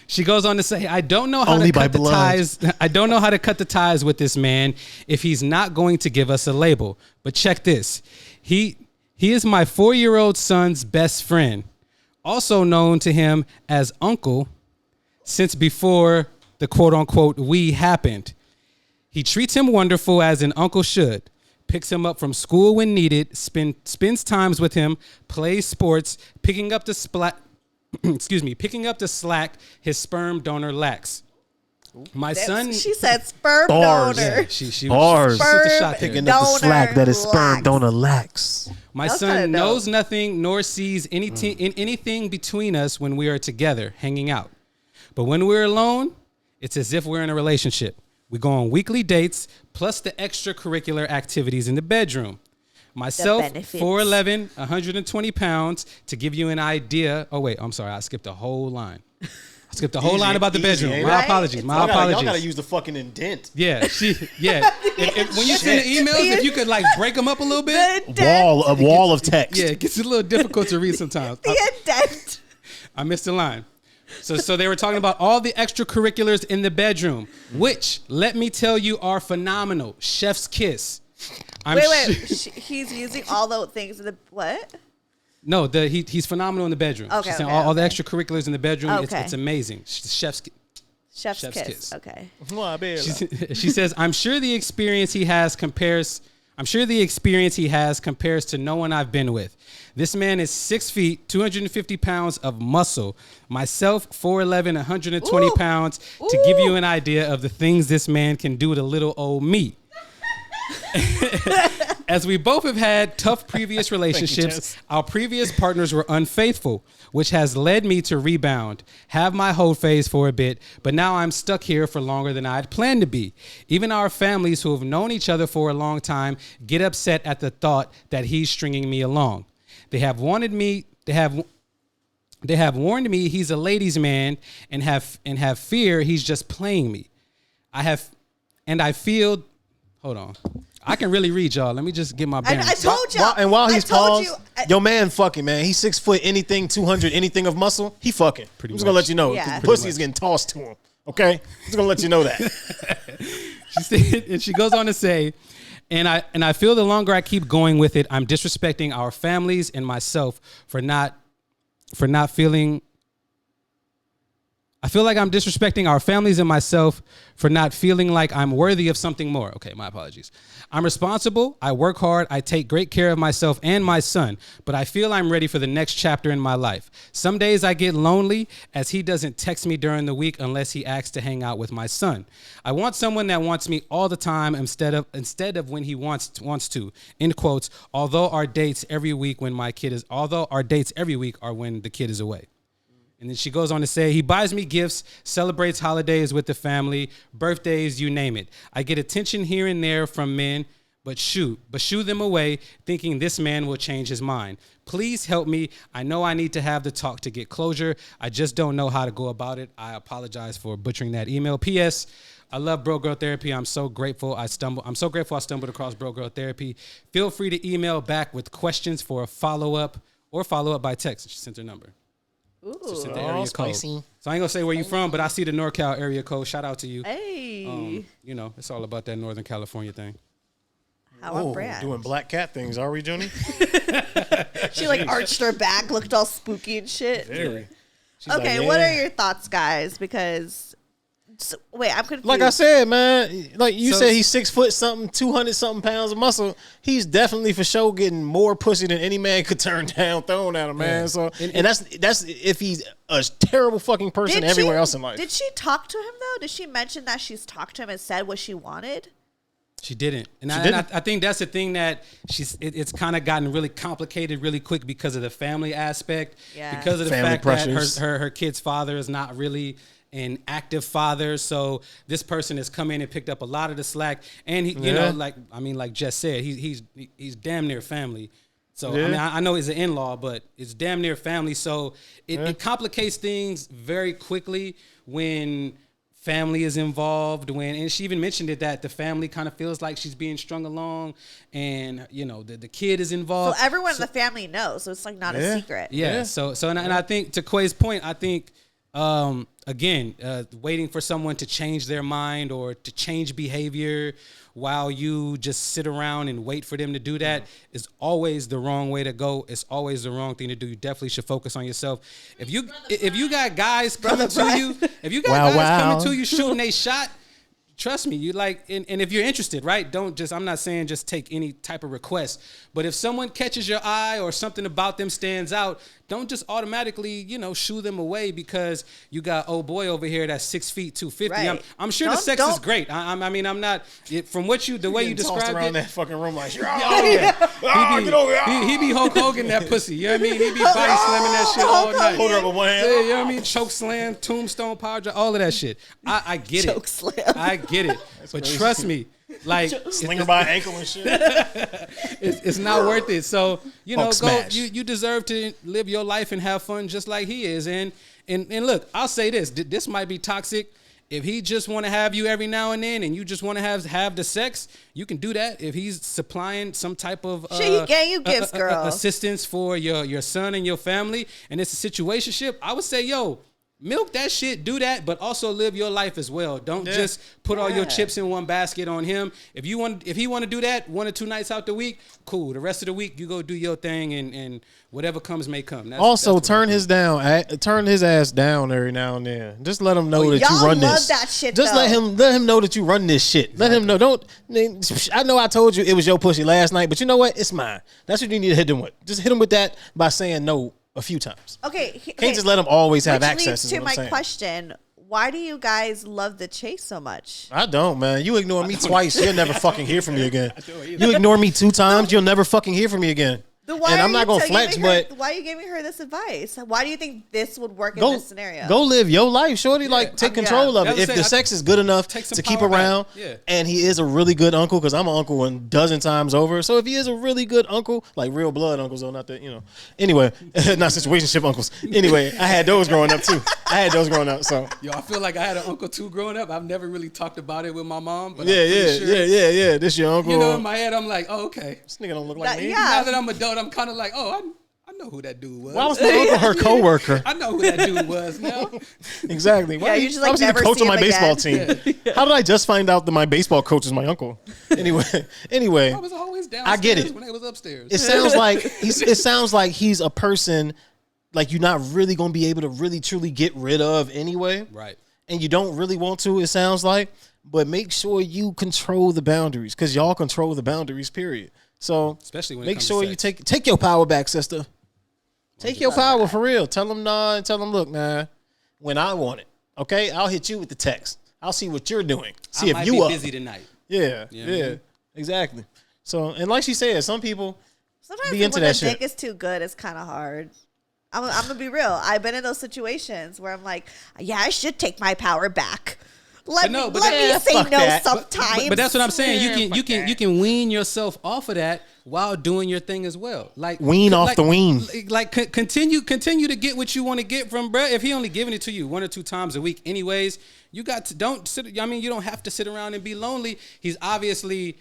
She goes on to say, I don't know how to cut the ties. I don't know how to cut the ties with this man if he's not going to give us a label. But check this. He is my 4-year-old son's best friend, also known to him as Uncle since before the quote unquote we happened. He treats him wonderful as an uncle should. Picks him up from school when needed, spends times with him, plays sports, picking up the slack his sperm donor lacks. My son.
She said sperm
Bars.
donor.
Yeah, she
Bars.
sent the shot
Picking
there.
up the slack that is sperm
lacks.
donor lacks.
My
That's
son
kinda
knows
dope.
nothing nor sees anything between us when we are together, hanging out. But when we're alone, it's as if we're in a relationship. We go on weekly dates, plus the extracurricular activities in the bedroom. Myself,
benefits.
4'11", 120 pounds, to give you an idea. Oh, wait, I'm sorry. I skipped a whole line. I skipped the whole line about the bedroom.
ain't
My
it?
apologies. My
Y'all
apologies.
gotta use the fucking indent.
Yeah, when you send the emails, if you could like break them up a little bit.
The
Wall of text.
Yeah, it gets a little difficult to read sometimes.
indent.
I missed a line. So they were talking about all the extracurriculars in the bedroom, which, let me tell you, are phenomenal. Chef's kiss.
He's using all the things in the what?
No, he's phenomenal in the bedroom.
Okay,
She's saying
okay,
all the
okay.
extracurriculars in the bedroom.
Okay.
It's amazing. Chef's
Chef's
kiss.
kiss. Okay.
She says, I'm sure the experience he has compares to no one I've been with. This man is 6 feet, 250 pounds of muscle. Myself, 4'11", 120 pounds. To give you an idea of the things this man can do to little old me. As we both have had tough previous relationships, our previous partners were unfaithful, which has led me to rebound, have my whole phase for a bit, but now I'm stuck here for longer than I had planned to be. Even our families who have known each other for a long time get upset at the thought that he's stringing me along. They have warned me he's a ladies' man and have fear he's just playing me. I feel. Hold on. I can really read, y'all. Let me just get my bearings.
I told you.
And while he's paused,
you,
your man fucking, man. He's 6 foot, anything, 200, anything of muscle. He fucking. I'm just gonna let you know.
Yeah.
Pussy is getting tossed to him. Okay? Just gonna let you know that.
She said, and she goes on to say, and I feel the longer I keep going with it, I'm disrespecting our families and myself for not feeling. I feel like I'm disrespecting our families and myself for not feeling like I'm worthy of something more. Okay, my apologies. I'm responsible. I work hard. I take great care of myself and my son, but I feel I'm ready for the next chapter in my life. Some days I get lonely as he doesn't text me during the week unless he asks to hang out with my son. I want someone that wants me all the time instead of when he wants to. End quotes. Although our dates every week are when the kid is away. And then she goes on to say, he buys me gifts, celebrates holidays with the family, birthdays, you name it. I get attention here and there from men, but shoo them away, thinking this man will change his mind. Please help me. I know I need to have the talk to get closure. I just don't know how to go about it. I apologize for butchering that email. P.S. I love Bro Girl Therapy. I'm so grateful I stumbled across Bro Girl Therapy. Feel free to email back with questions for a follow-up or follow-up by text. She sent her number.
Ooh.
So sent the area code. So I ain't gonna say where you from, but I see the NorCal area code. Shout out to you.
Hey.
It's all about that Northern California thing.
How on brand.
Doing black cat things, are we, Junie?
She like arched her back, looked all spooky and shit.
Very.
Okay,
like,
what
yeah.
are your thoughts, guys? Because So, wait, I'm confused.
Like I said, man, like you said, he's 6 foot something, 200 something pounds of muscle. He's definitely for sure getting more pussy than any man could turn down thrown at him, man. So, and that's if he's a terrible fucking person everywhere else in life.
Did she talk to him though? Did she mention that she's talked to him and said what she wanted?
She didn't, and I think that's the thing that it's kind of gotten really complicated really quick because of the family aspect, because of the family fact pressures. That her kid's father is not really an active father, so this person has come in and picked up a lot of the slack, and he, you know, like Jess said, he's damn near family. So I mean, I know he's an in-law, but it's damn near family. So it complicates things very quickly when family is involved. And she even mentioned it that the family kind of feels like she's being strung along, and you know the kid is involved.
So everyone in the family knows, so it's like not a secret.
Yeah. So and I think to Quay's point, I think. Again, waiting for someone to change their mind or to change behavior while you just sit around and wait for them to do that is always the wrong way to go. It's always the wrong thing to do. You definitely should focus on yourself. If you got guys coming to you, coming to you shooting a shot, trust me, you like, and if you're interested, right? Don't just, I'm not saying just take any type of request, but if someone catches your eye or something about them stands out, don't just automatically, shoo them away because you got old boy over here that's 6 feet 250.
Right.
I'm sure the sex is great. I mean, I'm not from the way you described
around
it.
that fucking room like,
get over here. He be Hulk Hogan that pussy. You know what I mean? He be body slamming that shit all night.
Hold her up with one hand.
Yeah, you know what I mean? Choke slam, tombstone, power drive, all of that shit. I get it.
Choke slam.
I get it. But trust me, like
sling her by an ankle and shit.
It's not worth it. So go.
Smash.
You deserve to live your life and have fun just like he is. And look, I'll say this. This might be toxic. If he just want to have you every now and then, and you just want to have the sex, you can do that. If he's supplying some type of
he getting you gifts, girl,
assistance for your son and your family, and it's a situationship, I would say, milk that shit, do that, but also live your life as well. Don't just put all your chips in one basket on him. If he want to do that 1 or 2 nights out the week, cool. The rest of the week, you go do your thing, and whatever comes may come. That's
turn his ass down every now and then. Just let him know that you run this.
Y'all love that shit.
Just let him know that you run this shit. Exactly. Let him know. I know I told you it was your pussy last night, but you know what? It's mine. That's what you need to hit him with. Just hit him with that by saying no a few times.
Okay.
Can't just let them always have access.
Which leads to my question. Why do you guys love the chase so much?
I don't, man. You ignore me twice, you'll never fucking hear from me again. You ignore me 2 times, you'll never fucking hear from me again. And I'm not going to flex, but...
Why are you giving her this advice? Why do you think this would work in this scenario?
Go live your life, shorty. Take control of it. If the sex is good enough to keep around, and he is a really good uncle, because I'm an uncle 12 times over. So if he is a really good uncle, like real blood uncles, though, not that, Anyway, not situationship uncles. Anyway, I had those growing up, too. So.
I feel like I had an uncle, too, growing up. I've never really talked about it with my mom, but
yeah. This your uncle.
In my head, I'm like, oh, okay.
This nigga don't look like me.
Now that I'm adult, I'm kind of like, I know who that dude was.
Why was my uncle her coworker?
I know who that dude was now.
Exactly. Why
you just
was he the coach on my baseball team?
Yeah.
How did I just find out that my baseball coach is my uncle? Anyway.
I was always downstairs.
I get it.
When I was upstairs.
It sounds like he's a person like you're not really going to be able to really truly get rid of anyway.
Right.
And you don't really want to, it sounds like. But make sure you control the boundaries, because y'all control the boundaries, period. So
especially when
make sure you take your power back, sister. Take your power for real. Tell them nah, and tell them, look, man, when I want it, okay, I'll hit you with the text. I'll see what you're doing. See if you
might
up.
be busy tonight.
Yeah, exactly. So, and like she said, some people
sometimes
be into
when
that
the
shit.
dick is too good, it's kind of hard. I'm gonna be real. I've been in those situations where I'm like, yeah, I should take my power back. Let me say no
that.
sometimes.
But that's what I'm saying. You can wean yourself off of that while doing your thing as well. Like
wean off the wean.
Like continue to get what you want to get from bruh. If he only giving it to you 1 or 2 times a week, anyways, you got to don't sit. I mean, you don't have to sit around and be lonely. He's obviously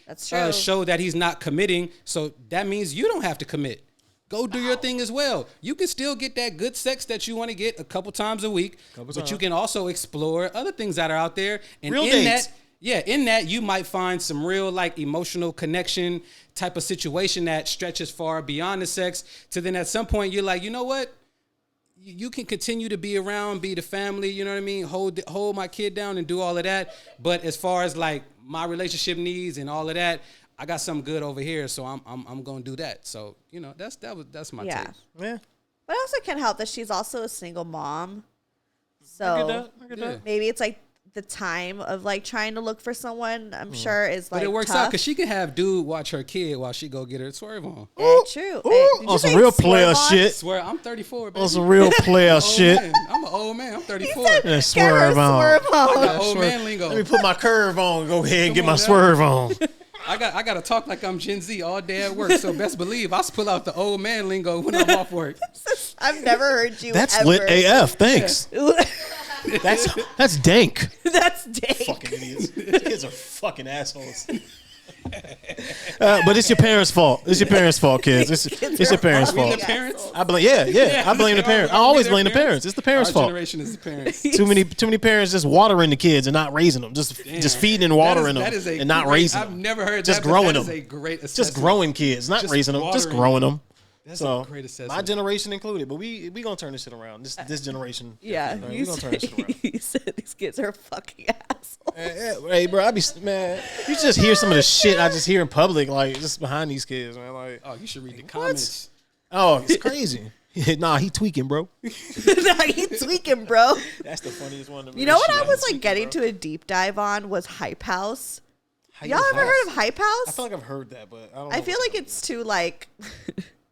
show that he's not committing, so that means you don't have to commit. Go do your thing as well. You can still get that good sex that you want to get a couple times a week, but you can also explore other things that are out there. And
real
in
dates.
in that, you might find some real like emotional connection type of situation that stretches far beyond the sex. To then at some point you're like, you know what? you can continue to be around, be the family, you know what I mean? Hold my kid down and do all of that. But as far as like my relationship needs and all of that, I got something good over here, so I'm gonna do that. So, you know, that's my take.
Yeah.
But I also can't help that she's also a single mom. So
I get that.
maybe it's like the time of like trying to look for someone, I'm sure is like
But it works
tough.
out because she can have dude watch her kid while she go get her swerve on.
True.
Ooh,
Did you
on some
say
real
swerve
player
on?
shit.
Swear, I'm 34, baby.
On some real player shit.
Man. I'm an old man. I'm 34.
Said,
Yeah,
"Get her
swerve on.
swerve on."
I got old man lingo.
Let me put my curve on. Go ahead and
Come
get
on
my
now.
swerve on.
I got to talk like I'm Gen Z all day at work. So best believe I pull out the old man lingo when I'm off work.
I've never heard you.
That's
ever.
lit AF. Thanks. That's dank.
That's dank.
Fucking idiots. These kids are fucking assholes. But it's your parents' fault. It's your parents' fault, kids. It's your parents'
Are we
fault.
the parents?
I blame. Yeah. I blame the parents. I always blame the parents. It's the parents'
Our
fault.
generation is the parents.
Too many parents just watering the kids and not raising them. Just feeding and watering them and not raising them.
I've never heard
just
that.
growing
That is
them.
a great assessment.
Just growing kids, not
Just
raising them. Just
watering
growing them.
That's
So
a great assessment.
my generation included, but we gonna turn this shit around. This generation.
Yeah,
Right,
you
we gonna turn this shit around.
you said these kids are fucking assholes.
Hey, bro, man. You just hear some of the shit I just hear in public, like just behind these kids, man. Like,
Oh, you should read the comments.
oh, it's crazy. Nah, he tweaking, bro.
Nah, you tweaking, bro.
That's the funniest one.
You know what I was like getting to a deep dive on was Hype House. Y'all ever heard of Hype House?
I feel like I've heard that, but I don't know.
I feel like it's too like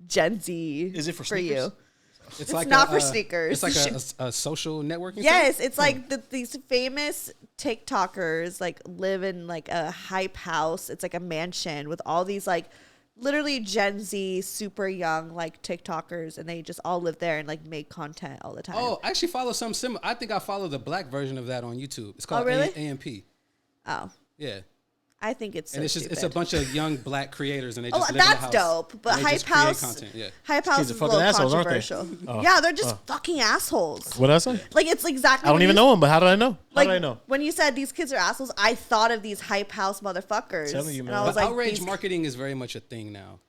Gen Z.
Is it for
you?
sneakers?
It's not for sneakers.
It's like a social networking
Yes,
site?
it's like these famous TikTokers like live in like a hype house. It's like a mansion with all these like literally Gen Z, super young like TikTokers, and they just all live there and like make content all the time.
Oh, I actually follow something similar. I think I follow the black version of that on YouTube. It's called
really?
AMP.
Oh,
Yeah.
I think it's so
And it's a bunch of young black creators, and they just live in a
that's
house.
dope. But
And they
Hype
just create
House,
content, yeah.
Hype House
kids are
is a
fucking
little
assholes, aren't they?
controversial. Yeah, they're just fucking assholes.
What I say?
Like it's exactly.
I don't
what
even
you-
know him, but how did I know? How
Like
did I know?
when you said these kids are assholes, I thought of these Hype House motherfuckers.
Telling you,
And
man.
I was
But
like,
outrage
these-
marketing is very much a thing now.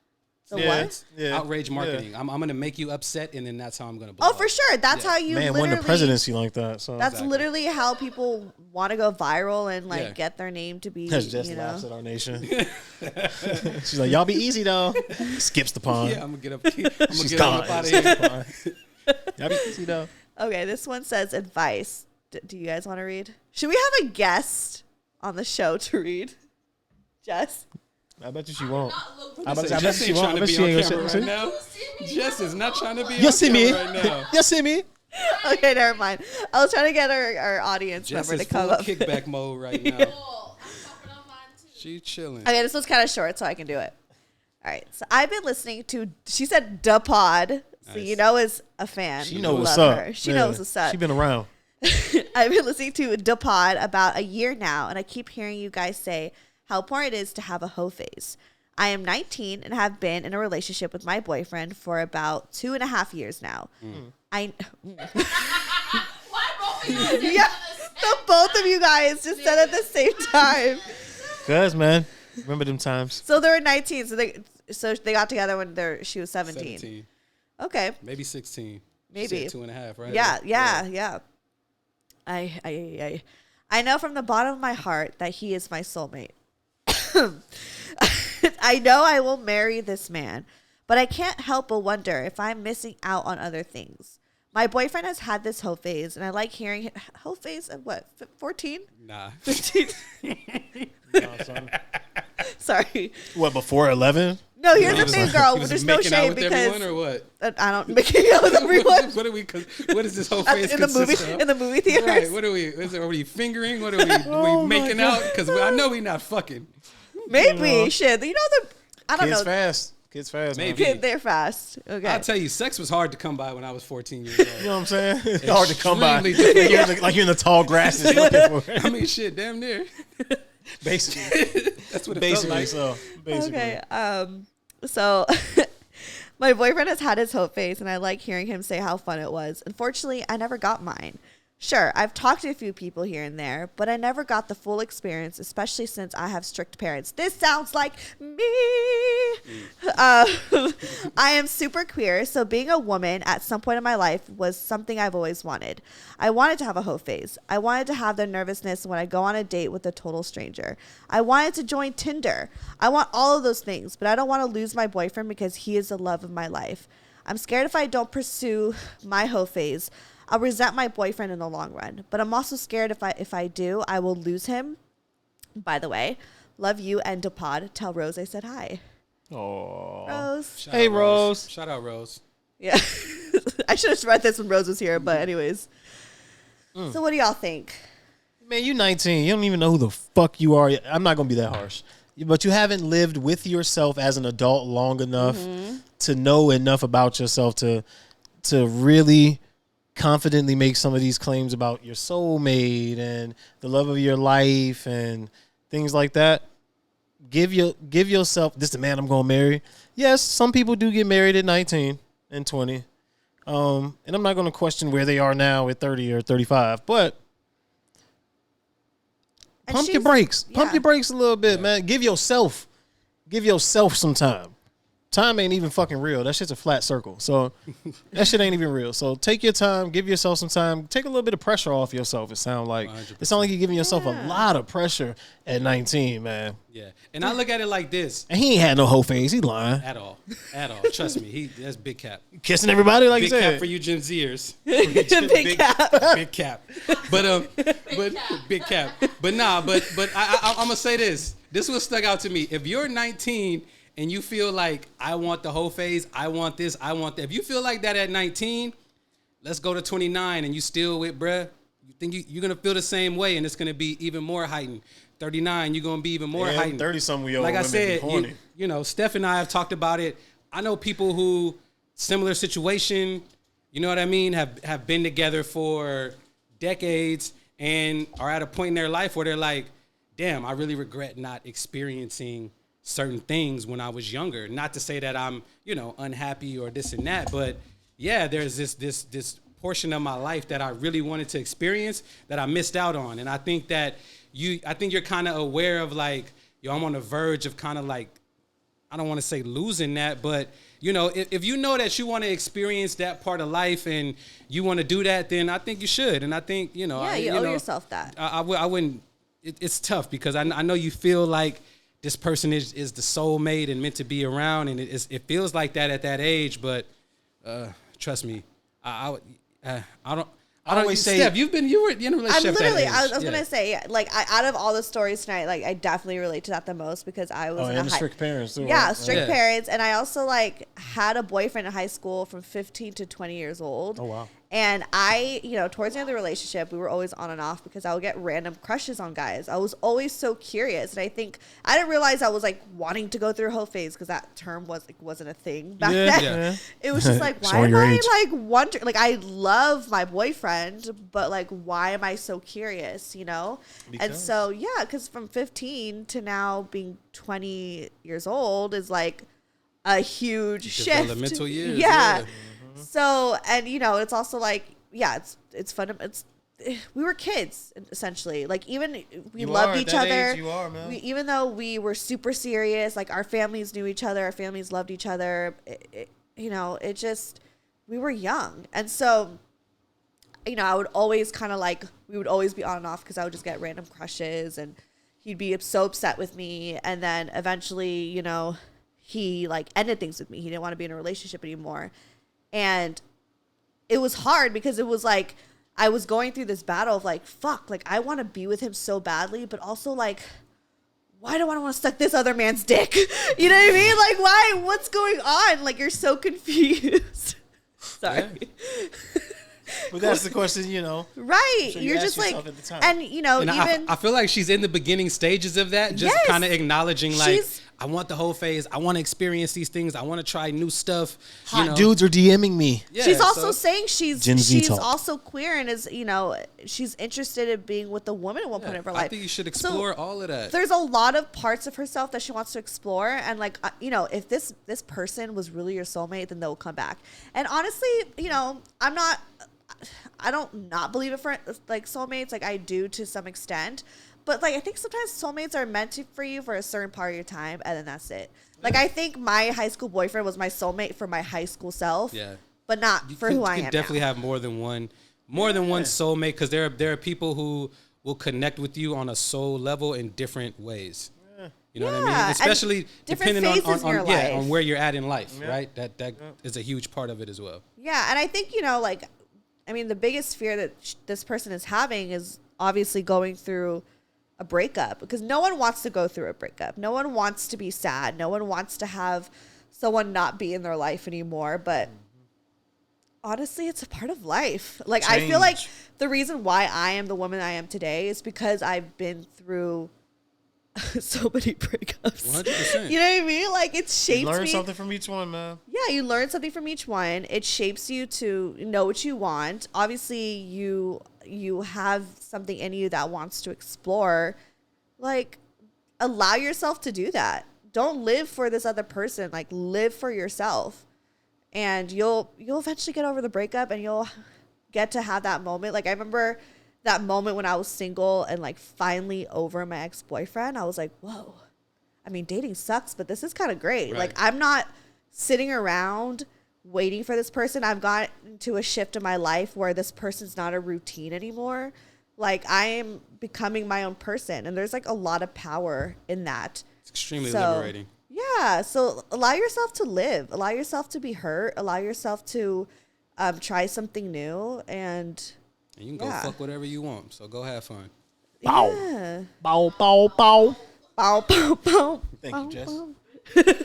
the
Yeah.
what?
Yeah.
Outrage marketing.
Yeah.
I'm going to make you upset, and then that's how I'm going to blow
Oh,
up.
for sure. That's
Yeah.
how you
Man,
literally.
won the presidency like that. So
That's
Exactly.
literally how people want to go viral and like
Yeah.
get their name to be.
That's just
you
laughs
know.
at our nation. She's like, y'all be easy though. Skips the pond.
Yeah, I'm going to get up. I'm going to
She's
get
gone.
up out of
Skips
here.
the pond. Y'all be easy though.
Okay, this one says advice. Do you guys want to read? Should we have a guest on the show to read? Jess.
I bet you she won't. I bet
Jess
she
ain't
won't.
trying
I
to
bet
be
she
on
ain't
camera
gonna
right
say.
now. Jess is not trying to be
You
on
see me?
camera right now.
You see me?
Okay, never mind. I was trying to get our audience
Jess
member
is
to come
full
up.
kickback mode right now.
Cool. I'm talking on mine too.
She chilling.
Okay, this was kind of short, so I can do it. All right, so I've been listening to. She said "Da Pod," so
Nice.
you know is a fan.
She know
Love
what's up.
her. She
Yeah.
knows what's up.
She been around.
I've been listening to Da Pod about a year now, and I keep hearing you guys say how important it is to have a hoe phase. I am 19 and have been in a relationship with my boyfriend for about 2.5 years now.
Why both of you said
Yeah,
that?
the both of you guys just said at the same time.
Cause man, remember them times.
So they were 19, so they got together when she was 17.
17.
Okay,
Maybe 16. She
Maybe.
said 2.5, right?
yeah. I know from the bottom of my heart that he is my soulmate. I know I will marry this man, but I can't help but wonder if I'm missing out on other things. My boyfriend has had this hoe phase, and I like hearing hoe phase at what, 14?
Nah.
15? Sorry.
What, before 11?
No, here's the thing, girl.
He was
There's no
making out
shame
with everyone
because
or what?
I don't making out with everyone.
What is this whole phase
in the movie
consist of?
in the movie theaters.
Right, what are we? Are we fingering? What are we making out? Because I know we not fucking.
Maybe shit. You know I don't
Kids
know.
fast. Kids fast. man.
Maybe.
They're fast. Okay.
I'll tell you, sex was hard to come by when I was 14 years old.
You know what I'm saying? It's hard to come by.
Extremely difficult.
Like you're in the tall grasses looking for it.
I mean, shit, damn near.
Basically.
That's what it
Basically,
felt like.
so. Basically.
Okay. So my boyfriend has had his hoe phase, and I like hearing him say how fun it was. Unfortunately, I never got mine. Sure, I've talked to a few people here and there, but I never got the full experience, especially since I have strict parents. This sounds like me. I am super queer, so being a woman at some point in my life was something I've always wanted. I wanted to have a hoe phase. I wanted to have the nervousness when I go on a date with a total stranger. I wanted to join Tinder. I want all of those things, but I don't want to lose my boyfriend because he is the love of my life. I'm scared if I don't pursue my hoe phase, I'll resent my boyfriend in the long run. But I'm also scared if I do, I will lose him. By the way, love you and Depod. Tell Rose I said hi.
Oh,
Rose.
Hey, Rose.
Shout out, Rose.
Yeah. I should have read this when Rose was here, but anyways. So what do y'all think?
Man, you 19. You don't even know who the fuck you are. I'm not going to be that harsh. But you haven't lived with yourself as an adult long enough to know enough about yourself to really confidently make some of these claims about your soulmate and the love of your life and things like that. Give yourself, this is the man I'm going to marry. Yes, some people do get married at 19 and 20. And I'm not going to question where they are now at 30 or 35, but pump your brakes. Pump your brakes a little bit, man. Give yourself some time. Time ain't even fucking real. That shit's a flat circle. So that shit ain't even real. So take your time. Give yourself some time. Take a little bit of pressure off yourself. It sounds like
100%.
It sounds like you're giving yourself a lot of pressure at 19, man.
Yeah, and I look at it like this.
And he ain't had no hoe phase. He lying.
At all. Trust me, that's big cap.
Kissing everybody like
Big
you said.
cap for you Gen Zers.
Big cap.
Big cap. But big cap. But I'm gonna say this. This was stuck out to me. If you're 19 and you feel like I want the whole phase, I want this, I want that. If you feel like that at 19, let's go to 29 and you still with bruh. You think you're gonna feel the same way and it's gonna be even more heightened. 39, you're gonna be even more heightened.
30-something we
like I said, you know, Steph and I have talked about it. I know people who similar situation, you know what I mean, have been together for decades and are at a point in their life where they're like, damn, I really regret not experiencing certain things when I was younger. Not to say that I'm, you know, unhappy or this and that, but yeah, there's this portion of my life that I really wanted to experience that I missed out on. And I think that you're kind of aware of like, yo, I'm on the verge of kind of like, I don't want to say losing that, but you know, if you know that you want to experience that part of life and you want to do that, then I think you should. And I think, you know,
you owe yourself that.
I wouldn't, it's tough because I know you feel like this person is the soulmate and meant to be around. And it feels like that at that age, but trust me, I don't always say, Steph, you were in a relationship.
I was gonna say, like, out of all the stories tonight, like, I definitely relate to that the most because I was in
strict parents too.
Yeah, strict parents, and I also like had a boyfriend in high school from 15 to 20 years old.
Oh wow.
And I, you know, towards the end of the relationship, we were always on and off because I would get random crushes on guys. I was always so curious, and I think I didn't realize I was like wanting to go through a hoe phase because that term wasn't a thing back then. Yeah. It was just like, why am I like wondering? Like, I love my boyfriend, but like, why am I so curious? You know? And so because from 15 to now being 20 years old is like a huge shift.
Developmental years.
Yeah. So, and you know, it's also like, it's fun. We were kids essentially. Like, even we loved each other.
You are, man.
Even though we were super serious, like our families knew each other, our families loved each other. You know, we were young, and so, you know, I would always kind of like, we would always be on and off because I would just get random crushes, and he'd be so upset with me, and then eventually, you know, he like ended things with me. He didn't want to be in a relationship anymore. And it was hard because it was like I was going through this battle of like, fuck, like I want to be with him so badly, but also like, why do I want to suck this other man's dick? You know what I mean? Like, why? What's going on? Like, you're so confused. Sorry.
Yeah. But that's the question, you know.
Right. Sure you're just like, and you know, and even
I feel like she's in the beginning stages of that, just kind of acknowledging like, I want the whole phase. I want to experience these things. I want to try new stuff.
Hot dudes are DMing me.
Yeah, she's also saying she's also queer and is, you know, she's interested in being with a woman at one point of her life.
I think you should explore all of that.
There's a lot of parts of herself that she wants to explore, and like, you know, if this person was really your soulmate, then they'll come back. And honestly, you know, I don't not believe in like soulmates. Like, I do to some extent. But like, I think sometimes soulmates are meant for you for a certain part of your time, and then that's it. Like, I think my high school boyfriend was my soulmate for my high school self.
Yeah.
But not for who I am. You can
definitely
now.
have more than one soulmate, because there are people who will connect with you on a soul level in different ways. You know what I mean? Especially depending on where you're at in life, right? That is a huge part of it as well.
Yeah, and I think, like, I mean, the biggest fear that this person is having is obviously going through a breakup, because no one wants to go through a breakup. No one wants to be sad. No one wants to have someone not be in their life anymore, but honestly, it's a part of life. Like, I feel like the reason why I am the woman I am today is because I've been through so many breakups.
100%.
You know what I mean? Like, it shapes me.
You learn something from each one, man.
Yeah, you learn something from each one. It shapes you to know what you want. Obviously, you have something in you that wants to explore. Like, allow yourself to do that. Don't live for this other person. Like, live for yourself. And you'll eventually get over the breakup, and you'll get to have that moment. Like, I remember that moment when I was single and, like, finally over my ex-boyfriend. I was like, whoa. I mean, dating sucks, but this is kind of great.
Right.
Like, I'm not sitting around waiting for this person. I've gotten to a shift in my life where this person's not a routine anymore. Like, I am becoming my own person, and there's, like, a lot of power in that.
It's extremely liberating.
Yeah, so allow yourself to live. Allow yourself to be hurt. Allow yourself to try something new, and
you can go fuck whatever you want, so go have fun.
Bow.
Yeah.
Bow, bow, bow.
Bow, bow, bow.
Thank you, Jess.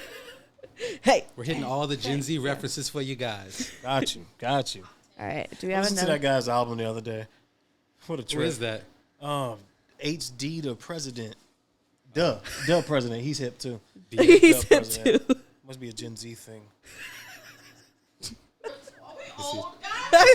Hey.
We're hitting all the Gen Z references for you guys.
Got you.
All right, do we
I
have
listened to
another?
that guy's album the other day. What a trip.
Where is that?
HD the President. Duh President. He's hip too.
He's hip too.
Must be a Gen Z thing.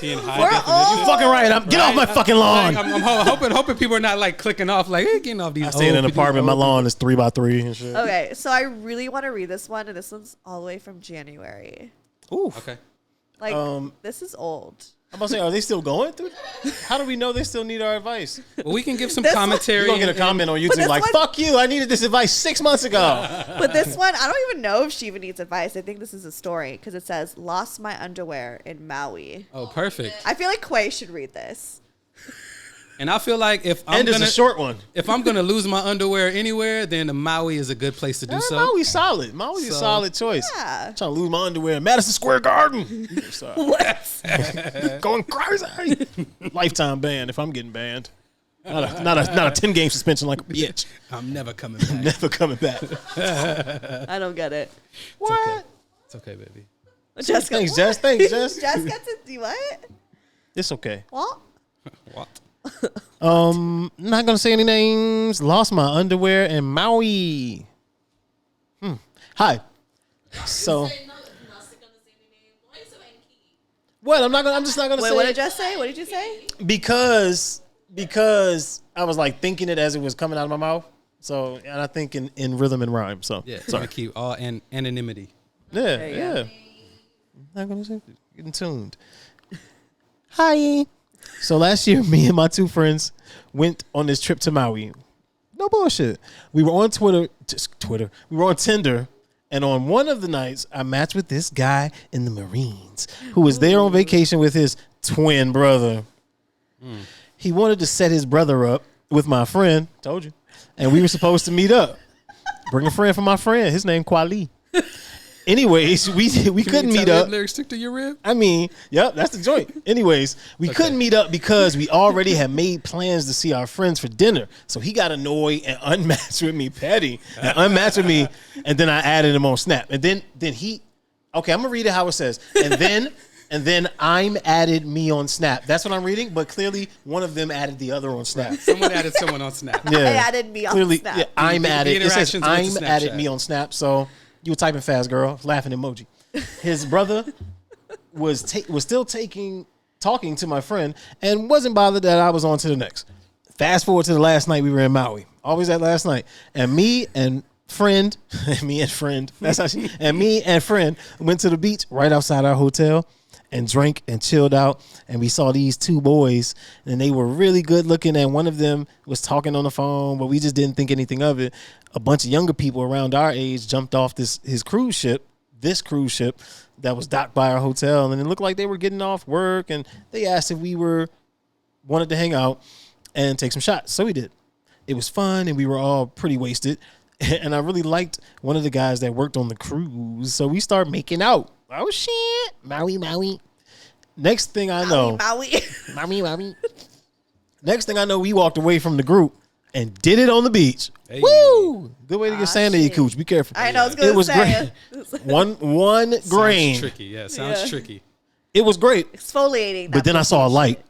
He in high
We're
definition?
old.
You fucking right. Get off my fucking lawn.
I'm hoping people are not like clicking off, like, hey, getting off these.
I stay in an
old
apartment. My
people.
lawn is 3x3 and shit.
Okay, so I really want to read this one, and this one's all the way from January.
Ooh.
Okay.
Like, this is old.
I'm about to say, are they still going through? How do we know they still need our advice?
Well, we can give some
This one-
commentary.
You're gonna get a comment on YouTube
this
like,
one-
"Fuck you! I needed this advice 6 months ago."
But this one, I don't even know if she even needs advice. I think this is a story because it says, "Lost my underwear in Maui."
Oh, perfect.
I feel like Quay should read this.
And I feel like if I'm
And it's a short one.
if I'm gonna lose my underwear anywhere, then the Maui is a good place to do so.
Maui's solid. Maui's a solid choice.
Yeah.
I'm trying to lose my underwear in Madison Square Garden. Sorry.
What?
Going crazy. Lifetime ban if I'm getting banned. Not a 10-game suspension like a bitch.
I'm never coming back.
Never coming back.
I don't get it.
What?
It's okay, baby.
Jessica.
Thanks, Jess. Thanks, Jess.
Jess gets to do what?
It's okay.
What?
What?
Not gonna say any names. Lost my underwear in Maui. Hi. So what? I'm just not gonna
Wait,
say
what
it
did Jess say? What did you say?
because I was like thinking it as it was coming out of my mouth. So and I think in rhythm and rhyme. So
Yeah.
sorry.
Keep all anonymity.
Yeah,
There you
yeah.
go.
Not gonna say getting tuned. Hi. So last year, me and my two friends went on this trip to Maui. No bullshit. We were on Twitter. We were on Tinder, and on one of the nights, I matched with this guy in the Marines who was there on vacation with his twin brother. He wanted to set his brother up with my friend. Told you. And we were supposed to meet up. Bring a friend for my friend. His name Kwali. Anyways, we couldn't meet up.
Lyrics stick to your rib.
I mean, yep, that's the joint. Anyways, we couldn't meet up because we already had made plans to see our friends for dinner. So he got annoyed and unmatched with me, petty, and unmatched with me. And then I added him on Snap. And then he, okay, I'm gonna read it how it says. And then I'm added me on Snap. That's what I'm reading. But clearly, one of them added the other on Snap.
Someone added someone on Snap.
Yeah,
I added me on
clearly,
Snap.
yeah, I'm added. It says
interactions with
I'm
the
added
Snapchat.
me on Snap. So. You were typing fast, girl. Laughing emoji. His brother was still talking to my friend and wasn't bothered that I was on to the next. Fast forward to the last night we were in Maui. Always that last night. And me and friend went to the beach right outside our hotel. and drank and chilled out. And we saw these two boys, and they were really good looking. And one of them was talking on the phone, but we just didn't think anything of it. A bunch of younger people around our age jumped off this cruise ship that was docked by our hotel, and it looked like they were getting off work, and they asked if we wanted to hang out and take some shots. So we did. It was fun, and we were all pretty wasted. And I really liked one of the guys that worked on the cruise. So we started making out. Oh, shit. Maui. Next thing I know. Maui. Next thing I know, we walked away from the group and did it on the beach.
Hey.
Woo! Good way to get sand in your cooch. Be careful.
I know. It was
great. One grain.
Sounds tricky. Yeah, sounds tricky.
It was great.
Exfoliating.
But then I saw a light.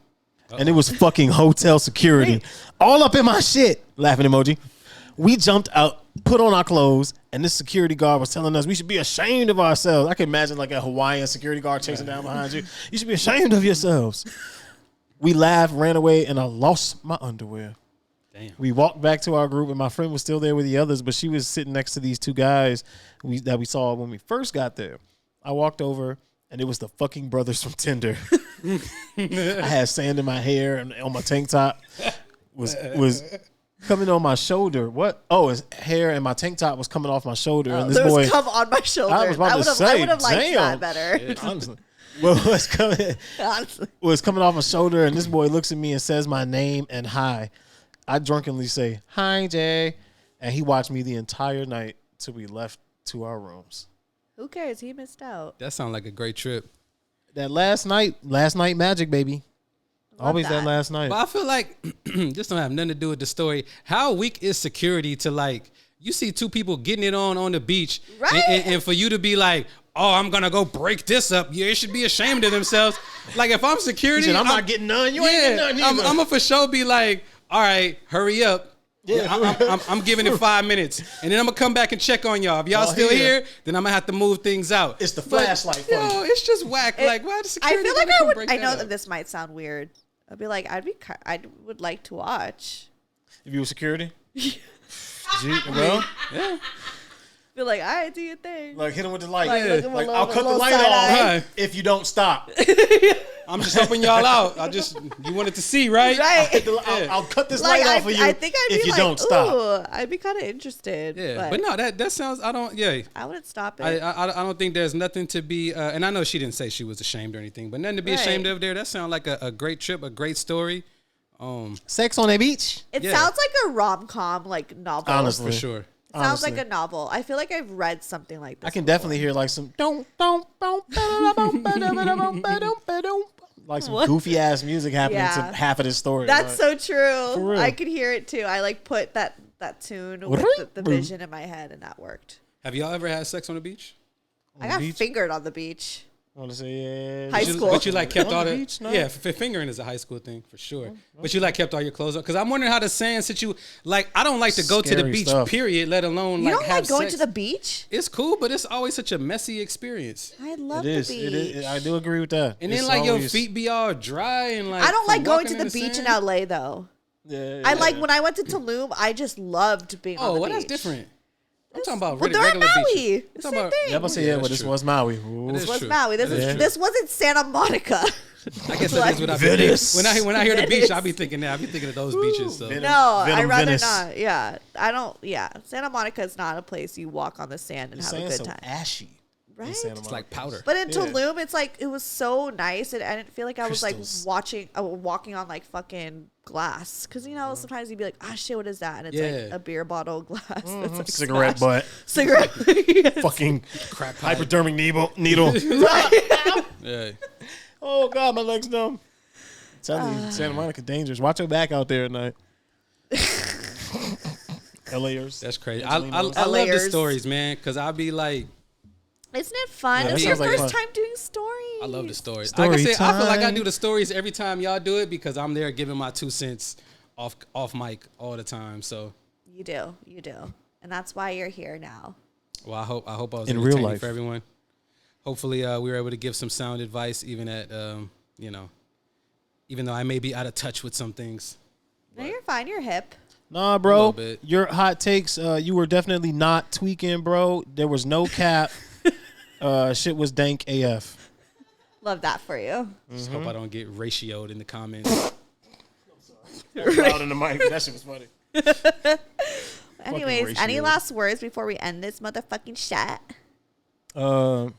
And it was fucking hotel security. All up in my shit. Laughing emoji. We jumped out, put on our clothes, and this security guard was telling us we should be ashamed of ourselves. I can imagine like a Hawaiian security guard chasing down behind you. You should be ashamed of yourselves. We laughed, ran away, and I lost my underwear.
Damn.
We walked back to our group, and my friend was still there with the others, but she was sitting next to these two guys that we saw when we first got there. I walked over, and it was the fucking brothers from Tinder. I had sand in my hair and on my tank top. Was coming on my shoulder. What? Oh, his hair and my tank top was coming off my shoulder. And this
there was
boy
come on my shoulder.
I was about to say,
I would have liked
damn.
that better.
Yeah, honestly. Well, was coming off my shoulder, and this boy looks at me and says my name and hi. I drunkenly say, hi, Jay. And he watched me the entire night till we left to our rooms.
Who cares? He missed out.
That sounds like a great trip.
That last night magic, baby. Always that last night.
But I feel like this don't have nothing to do with the story. How weak is security to like, you see two people getting it on the beach,
right?
And for you to be like, oh, I'm gonna go break this up. Yeah, they should be ashamed of themselves. Like if I'm security,
said, I'm not getting none. You ain't getting none either.
I'm gonna for sure be like, all right, hurry up. Yeah, I'm giving it 5 minutes, and then I'm gonna come back and check on y'all. If y'all still here, then I'm gonna have to move things out.
It's the flashlight for you.
It's just whack. Like, why does security?
I feel like
come break
I know
up?
that this might sound weird. I'd be like, I would like to watch.
If you were security, well,
yeah.
Be like, all right, do your thing.
Like hit him with the light.
Like,
I'll cut the light off if you don't stop.
I'm just helping y'all out. You wanted to see, right?
Right.
I'll cut this light off for you.
I think I'd be
if you
like,
don't stop.
I'd be kind of interested.
Yeah, but no, that sounds. I
wouldn't stop it.
I don't think there's nothing to be. And I know she didn't say she was ashamed or anything, but nothing to be ashamed of there. That sounds like a great trip, a great story.
Sex on a beach.
It sounds like a rom-com, like novel.
Honestly,
for sure.
It sounds like a novel. I feel like I've read something like this.
I can definitely hear like some like some goofy ass music happening to half of this story.
That's so true.
For real.
I could hear it too. I like put that tune with the vision in my head, and that worked.
Have y'all ever had sex on the beach?
I got fingered on the beach.
I want to say
high school.
But you like kept all the
beach, no?
Yeah, fingering is a high school thing for sure. But you like kept all your clothes on because I'm wondering how the sand like I don't like to go to the beach
stuff.
Period. Let alone
You
like
don't
have
like going
sex.
to the beach?
It's cool, but it's always such a messy experience.
I love
It is.
the beach.
It is. I do agree with that.
And then like your feet be all dry and like
I don't like going to the
walking
beach in
sand.
LA though.
Yeah,
I like when I went to Tulum. I just loved being on the beach.
That's different. I'm talking about
Well, they're
regular
in Maui.
beaches.
The
I'm
same
talking
thing.
Yeah, I'm gonna say
Yeah,
but
that's
this
true.
was Maui.
It
This
is
was
true.
Maui. This wasn't Santa Monica.
I guess that is what I be
Venice.
when I hear the beach,
Venice.
I be thinking that. I be thinking of those beaches. So.
Venom.
No,
Venom
I'd rather
Venice.
not. Yeah, I don't. Yeah, Santa Monica is not a place you walk on the sand and have a
Saying
good
so
time.
ashy.
Right?
It's like powder.
But in Tulum, it's like it was so nice, and I didn't feel like I was
Crystals.
like walking on like fucking glass. Because sometimes you'd be like, "Ah, shit, what is that?" And it's like a beer bottle glass. That's like
Cigarette
smashed.
butt.
Cigarette. Yes.
Fucking
Crack pipe.
hypodermic needle.
Yeah.
Oh God, my legs numb. I'm telling you, Santa Monica dangerous. Watch your back out there at night. LAers.
That's crazy. I love the
Layers.
stories, man, because I'll be like,
Isn't it fun?
Yeah,
It's
that
your
sounds like
first
fun.
time doing stories.
I love the stories.
Story
Like I said, I feel like I
time.
do the stories every time y'all do it because I'm there giving my 2 cents off mic all the time. So,
You do, and that's why you're here now.
well, I hope I was
In real
entertaining
life.
for everyone. Hopefully, we were able to give some sound advice, even at even though I may be out of touch with some things.
No, you're fine. You're hip.
Nah,
A
bro.
little bit.
Your hot takes, you were definitely not tweaking, bro. There was no cap. Shit was dank AF.
Love that for you.
Just hope I don't get ratioed in the comments.
Loud in the mic. That shit was funny.
Anyways, any last words before we end this motherfucking chat?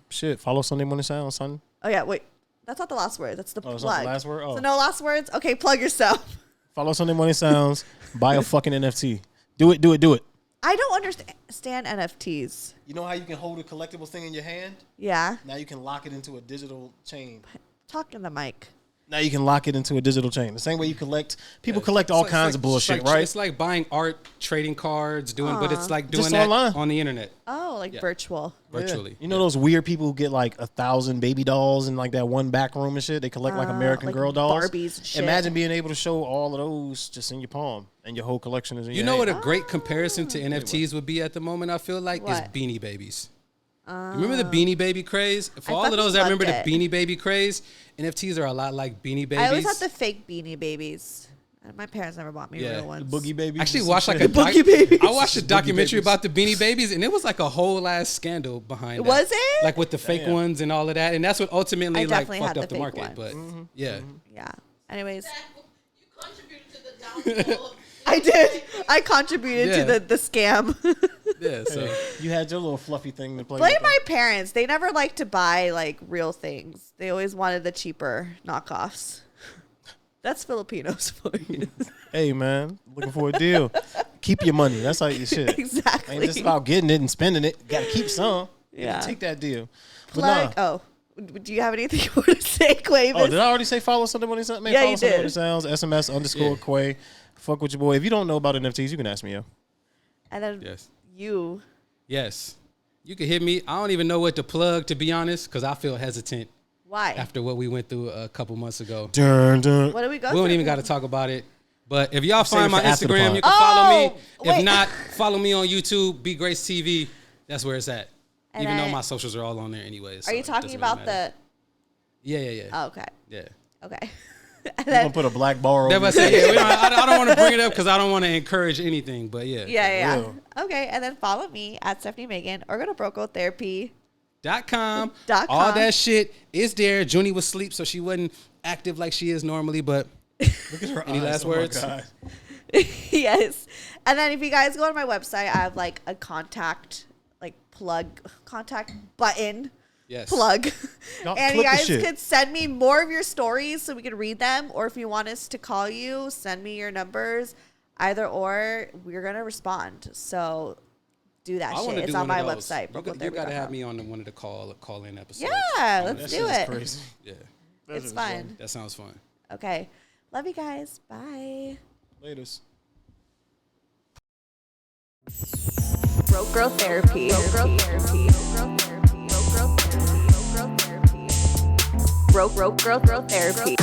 Shit. Follow Sunday Morning Sound, son.
Oh yeah, wait. That's not the last word. That's the plug.
It's not the last word? Oh.
So no last words? Okay, plug yourself.
Follow Sunday Morning Sounds. Buy a fucking NFT. Do it.
I don't understand NFTs.
You know how you can hold a collectible thing in your hand?
Yeah.
Now you can lock it into a digital chain.
Talk in the mic.
Now you can lock it into a digital chain. The same way you collect. People collect all kinds of bullshit, right?
It's like buying art, trading cards, but it's like doing
Just
that
online.
on the internet.
Oh, like virtual.
Virtually.
Yeah. You know those weird people who get like 1,000 baby dolls in like that one back room and shit? They collect like American Girl dolls.
Barbies and shit.
Imagine being able to show all of those just in your palm and your whole collection is in your
You know
hand.
what a great comparison to NFTs would be at the moment, I feel like, is Beanie Babies. Remember the Beanie Baby craze? For all of those that remember the Beanie Baby craze, NFTs are a lot like Beanie Babies.
I always had the fake Beanie Babies. My parents never bought me real ones.
The Boogie Babies.
I actually watched like I watched a documentary about the Beanie Babies, and it was like a whole ass scandal behind it.
Was it?
Like with the fake ones and all of that, and that's what ultimately like fucked up the market.
Ones.
But yeah.
Anyways,
You contributed to the downfall of
I did. I contributed to the scam.
Yeah, so
You had your little fluffy thing to play
Blame
with.
my parents. They never liked to buy like real things. They always wanted the cheaper knockoffs. That's Filipinos for you.
Hey, man, looking for a deal. Keep your money. That's how you shit.
Exactly.
Ain't just about getting it and spending it. Got to keep some.
Yeah.
Take that deal.
Plug. Oh, do you have anything you want to say, Quavis?
Oh, did I already say follow Sunday Morning Sounds?
Yeah,
follow
you
Sunday
did.
Morning Sounds, SMS _ Quay. Fuck with your boy. If you don't know about NFTs, you can ask me, yo.
And then
yes.
you.
Yes. You can hit me. I don't even know what to plug, to be honest, because I feel hesitant.
Why?
After what we went through a couple months ago.
Dun, dun.
What do we go
We
through?
don't even got to talk about it. But if y'all
Save
find
it
my
for after the
Instagram,
pod.
you can follow me.
wait.
If not, follow me on YouTube, Be Grace TV. That's where it's at.
And
even though
then-
my socials are all on there anyways.
Are you talking about the?
Yeah.
Oh, okay.
Yeah.
Okay.
I'm going to put a black bar over
That's what I say. Yeah, I don't want to bring it up because I don't want to encourage anything. But yeah.
Yeah.
real.
Okay, and then follow me at Stefanie Maegan or go to
.com.
.com.
All that shit is there. Junie was asleep, so she wasn't active like she is normally. But
Look at her
any
eyes.
last
Oh my
words?
God.
Yes. And then if you guys go on my website, I have like a contact button.
Yes.
Plug.
Y'all
And you
click the
guys
shit.
could send me more of your stories so we can read them. Or if you want us to call you, send me your numbers. Either or, we're going to respond. So do that
I want
shit.
to
It's
do
on
one
my
of those.
website.
You got to
brooklyn.com.
have me on one of the call-in episodes.
Yeah,
That
let's
shit
do
is
it.
crazy.
Yeah.
That
It's
shit is
fun.
That sounds fun.
Okay. Love you guys. Bye.
Laters.
Broke Girl Therapy. Broke Girl Therapy. Broke Girl Therapy. Broke Girl Therapy.